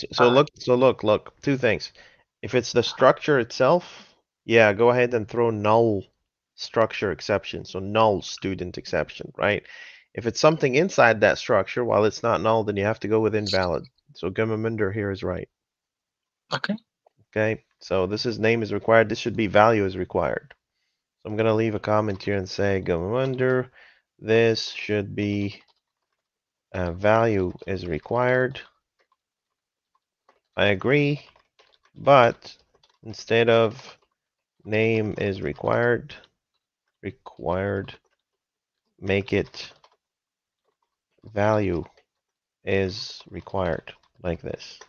Look, two things. If it's the structure itself, yeah, go ahead and throw null structure exception. So null student exception, right? If it's something inside that structure, while it's not null, then you have to go with invalid. So Gummimunder here is right. Okay. Okay, so this is name is required. This should be value is required. So I'm gonna leave a comment here and say Gummimunder, this should be value is required. I agree, but instead of name is required, make it value is required like this.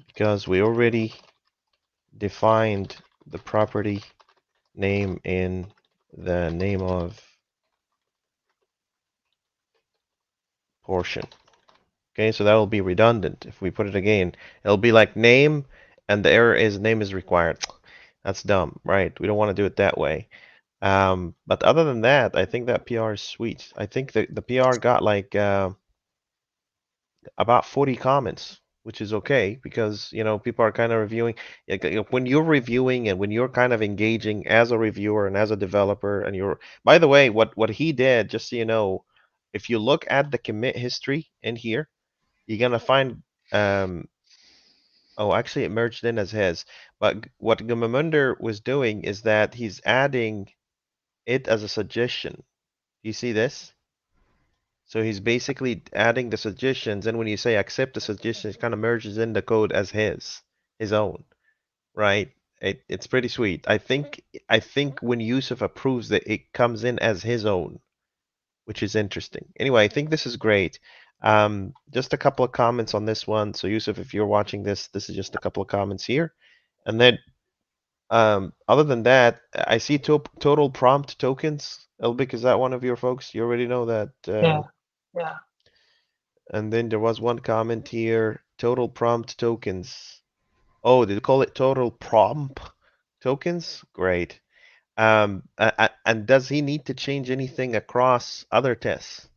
Because we already defined the property name in the name of portion. Okay, so that will be redundant. If we put it again, it'll be like name and the error is name is required. That's dumb, right? We don't want to do it that way. But other than that, I think that PR is sweet. I think the PR got like about 40 comments, which is okay because you know people are kind of reviewing. When you're reviewing and when you're kind of engaging as a reviewer and as a developer, and you're, by the way, what he did, just so you know, if you look at the commit history in here, you're gonna find oh, actually it merged in as his. But what Gumamunder was doing is that he's adding it as a suggestion. You see this? So he's basically adding the suggestions, and when you say accept the suggestions, it kind of merges in the code as his own, right? It's pretty sweet. I think when Yusuf approves it, it comes in as his own, which is interesting. Anyway, I think this is great. Just a couple of comments on this one. So Yusuf, if you're watching this, this is just a couple of comments here. And then other than that, I see total prompt tokens. Elbik, is that one of your folks? You already know that. Yeah. Yeah. And then there was one comment here, total prompt tokens. Oh, did you call it total prompt tokens? Great. And does he need to change anything across other tests?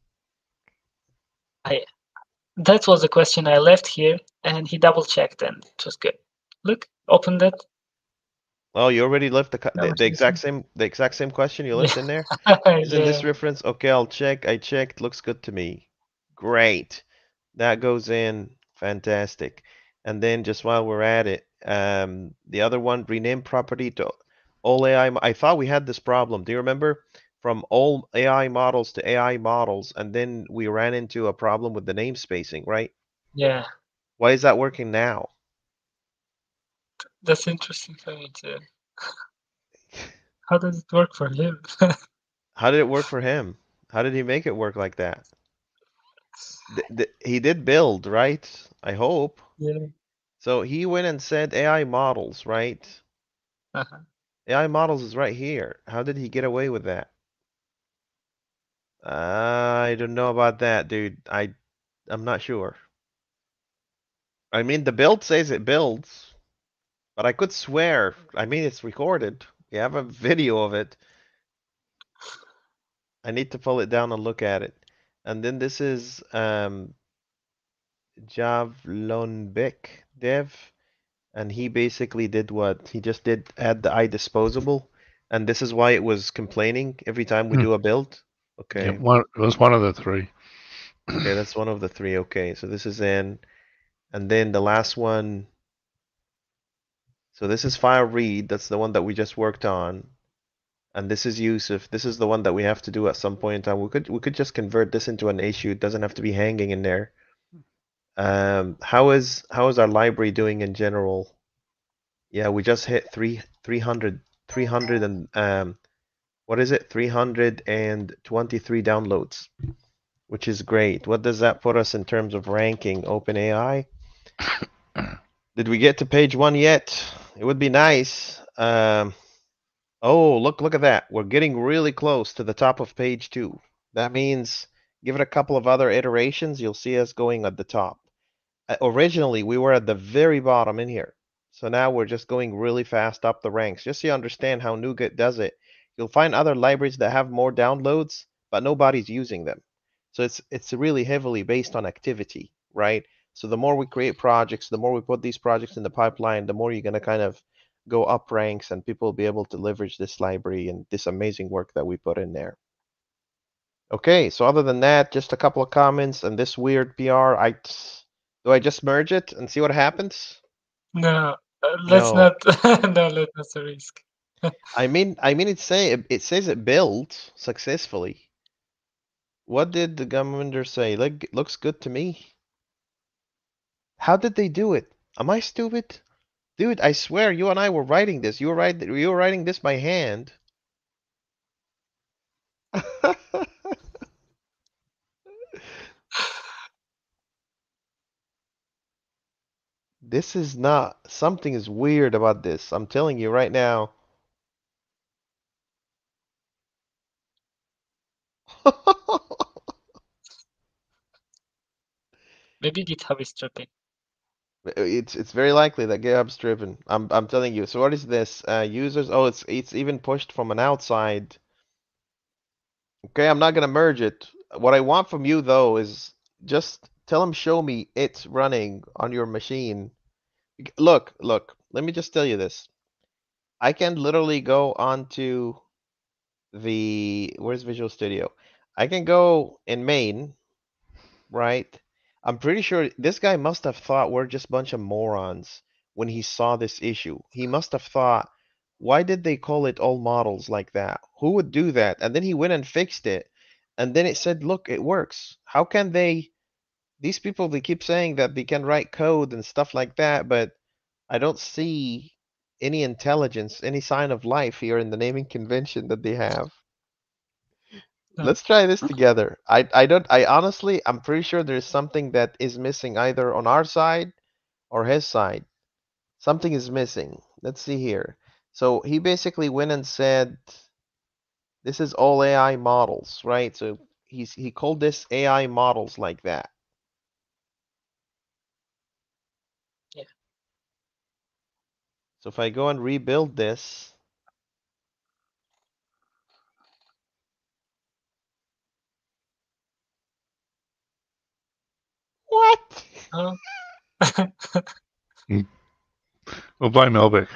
That was the question I left here, and he double checked, and it was good. Look, open that. Oh, you already left the That the was exact same question you left yeah. in there? Isn't Yeah. this reference? Okay, I'll check. I checked. Looks good to me. Great. That goes in. Fantastic. And then just while we're at it, the other one, rename property to all AI. I thought we had this problem. Do you remember? From all AI models to AI models, and then we ran into a problem with the name spacing, right? Yeah. Why is that working now? That's interesting for me too. How does it work for him? How did it work for him? How did he make it work like that? He did build, right? I hope. Yeah. So he went and said AI models, right? Uh-huh. AI models is right here. How did he get away with that? I don't know about that, dude. I'm not sure. I mean, the build says it builds, but I could swear. I mean, it's recorded. We have a video of it. I need to pull it down and look at it. And then this is Javlonbek dev. And he basically did what? He just did add the iDisposable, and this is why it was complaining every time we do a build. Yeah, Okay, it was one of the three. okay, that's one of the three. Okay, so this is in, and then the last one. So this is file read. That's the one that we just worked on, and this is Yusuf. This is the one that we have to do at some point in time. We could just convert this into an issue. It doesn't have to be hanging in there. How is our library doing in general? Yeah, we just hit 300 and what is it? 323 downloads, which is great. What does that put us in terms of ranking OpenAI? Did we get to page 1 yet? It would be nice. Oh, look at that. We're getting really close to the top of page 2. That means give it a couple of other iterations, you'll see us going at the top. Originally, we were at the very bottom in here. So now we're just going really fast up the ranks. Just so you understand how NuGet does it, you'll find other libraries that have more downloads, but nobody's using them. So it's really heavily based on activity, right? So the more we create projects, the more we put these projects in the pipeline, the more you're going to kind of go up ranks and people will be able to leverage this library and this amazing work that we put in there. Okay, so other than that, just a couple of comments and this weird PR. Do I just merge it and see what happens? No, let's No. not. No, let's not risk. I mean, it says it built successfully. What did the commander say? Looks good to me. How did they do it? Am I stupid? Dude, I swear you and I were writing this. You were writing this by hand. This is not, something is weird about this. I'm telling you right now. Maybe GitHub is tripping. It's very likely that GitHub's driven. I'm telling you. So what is this? Users. Oh, it's even pushed from an outside. Okay, I'm not gonna merge it. What I want from you though is just tell him show me it's running on your machine. Look. Let me just tell you this. I can literally go onto where's Visual Studio? I can go in main, right? I'm pretty sure this guy must have thought we're just a bunch of morons when he saw this issue. He must have thought, why did they call it all models like that? Who would do that? And then he went and fixed it. And then it said, look, it works. How can these people, they keep saying that they can write code and stuff like that, but I don't see any intelligence, any sign of life here in the naming convention that they have. No. Let's try this together. I honestly, I'm pretty sure there's something that is missing either on our side or his side. Something is missing. Let's see here. So he basically went and said, this is all AI models, right? So he called this AI models like that. Yeah. So if I go and rebuild this, what? Oh. Well, blame Melbeck.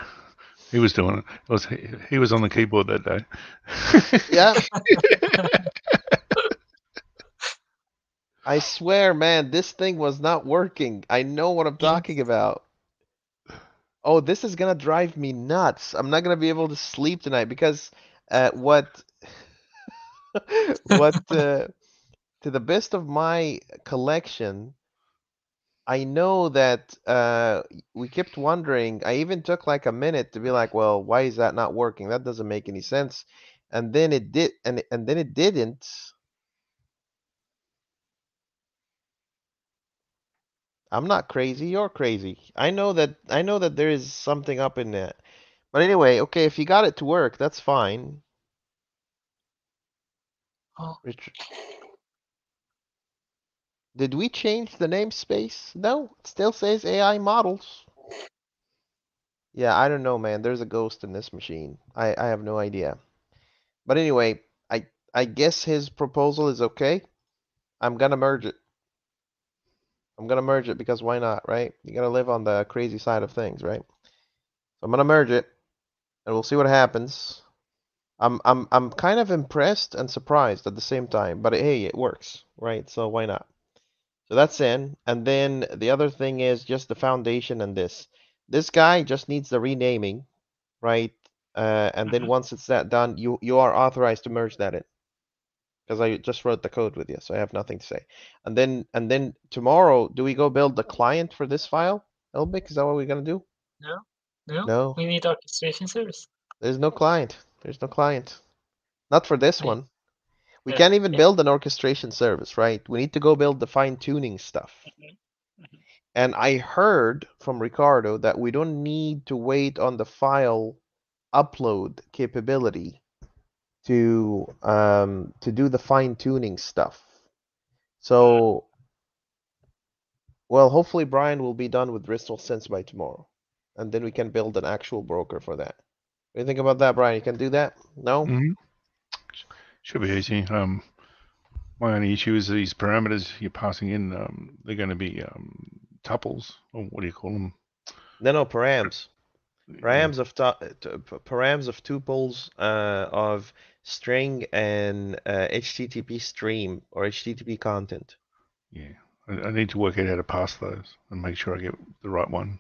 He was doing it. He was on the keyboard that day. Yeah. I swear, man, this thing was not working. I know what I'm talking about. Oh, this is gonna drive me nuts. I'm not gonna be able to sleep tonight because what to the best of my collection, I know that we kept wondering. I even took like a minute to be like, well, why is that not working? That doesn't make any sense. And then it did, and then it didn't. I'm not crazy, you're crazy. I know that there is something up in that. But anyway, okay, if you got it to work, that's fine. Oh. Did we change the namespace? No, it still says AI models. Yeah, I don't know, man. There's a ghost in this machine. I have no idea. But anyway, I guess his proposal is okay. I'm gonna merge it. I'm gonna merge it because why not, right? You gotta live on the crazy side of things, right? So I'm gonna merge it, and we'll see what happens. I'm kind of impressed and surprised at the same time, but hey, it works, right? So why not? So that's in, and then the other thing is just the foundation and this. This guy just needs the renaming, right? And then once it's that done, you are authorized to merge that in. Because I just wrote the code with you, so I have nothing to say. And then tomorrow, do we go build the client for this file? Elbic, is that what we're gonna do? No, no. No, We need orchestration service. there's no client. There's no client. Not for this Wait. one. We Yeah, can't even yeah. build an orchestration service, right? We need to go build the fine-tuning stuff. Mhm, mhm. And I heard from Ricardo that we don't need to wait on the file upload capability to do the fine-tuning stuff. So, well, hopefully Brian will be done with ResfulSense by tomorrow, and then we can build an actual broker for that. What do you think about that, Brian? You can do that? No? Hmm. Should be easy. My only issue is these parameters you're passing in. They're going to be tuples, or what do you call them? No, params. Yeah, Params of tuples of string and HTTP stream or HTTP content. yeah. I need to work out how to pass those and make sure I get the right one.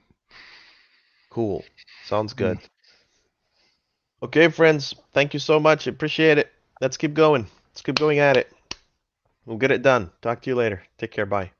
Cool. Sounds Mm. good. Okay, friends. Thank you so much. Appreciate it. Let's keep going. Let's keep going at it. We'll get it done. Talk to you later. Take care. Bye.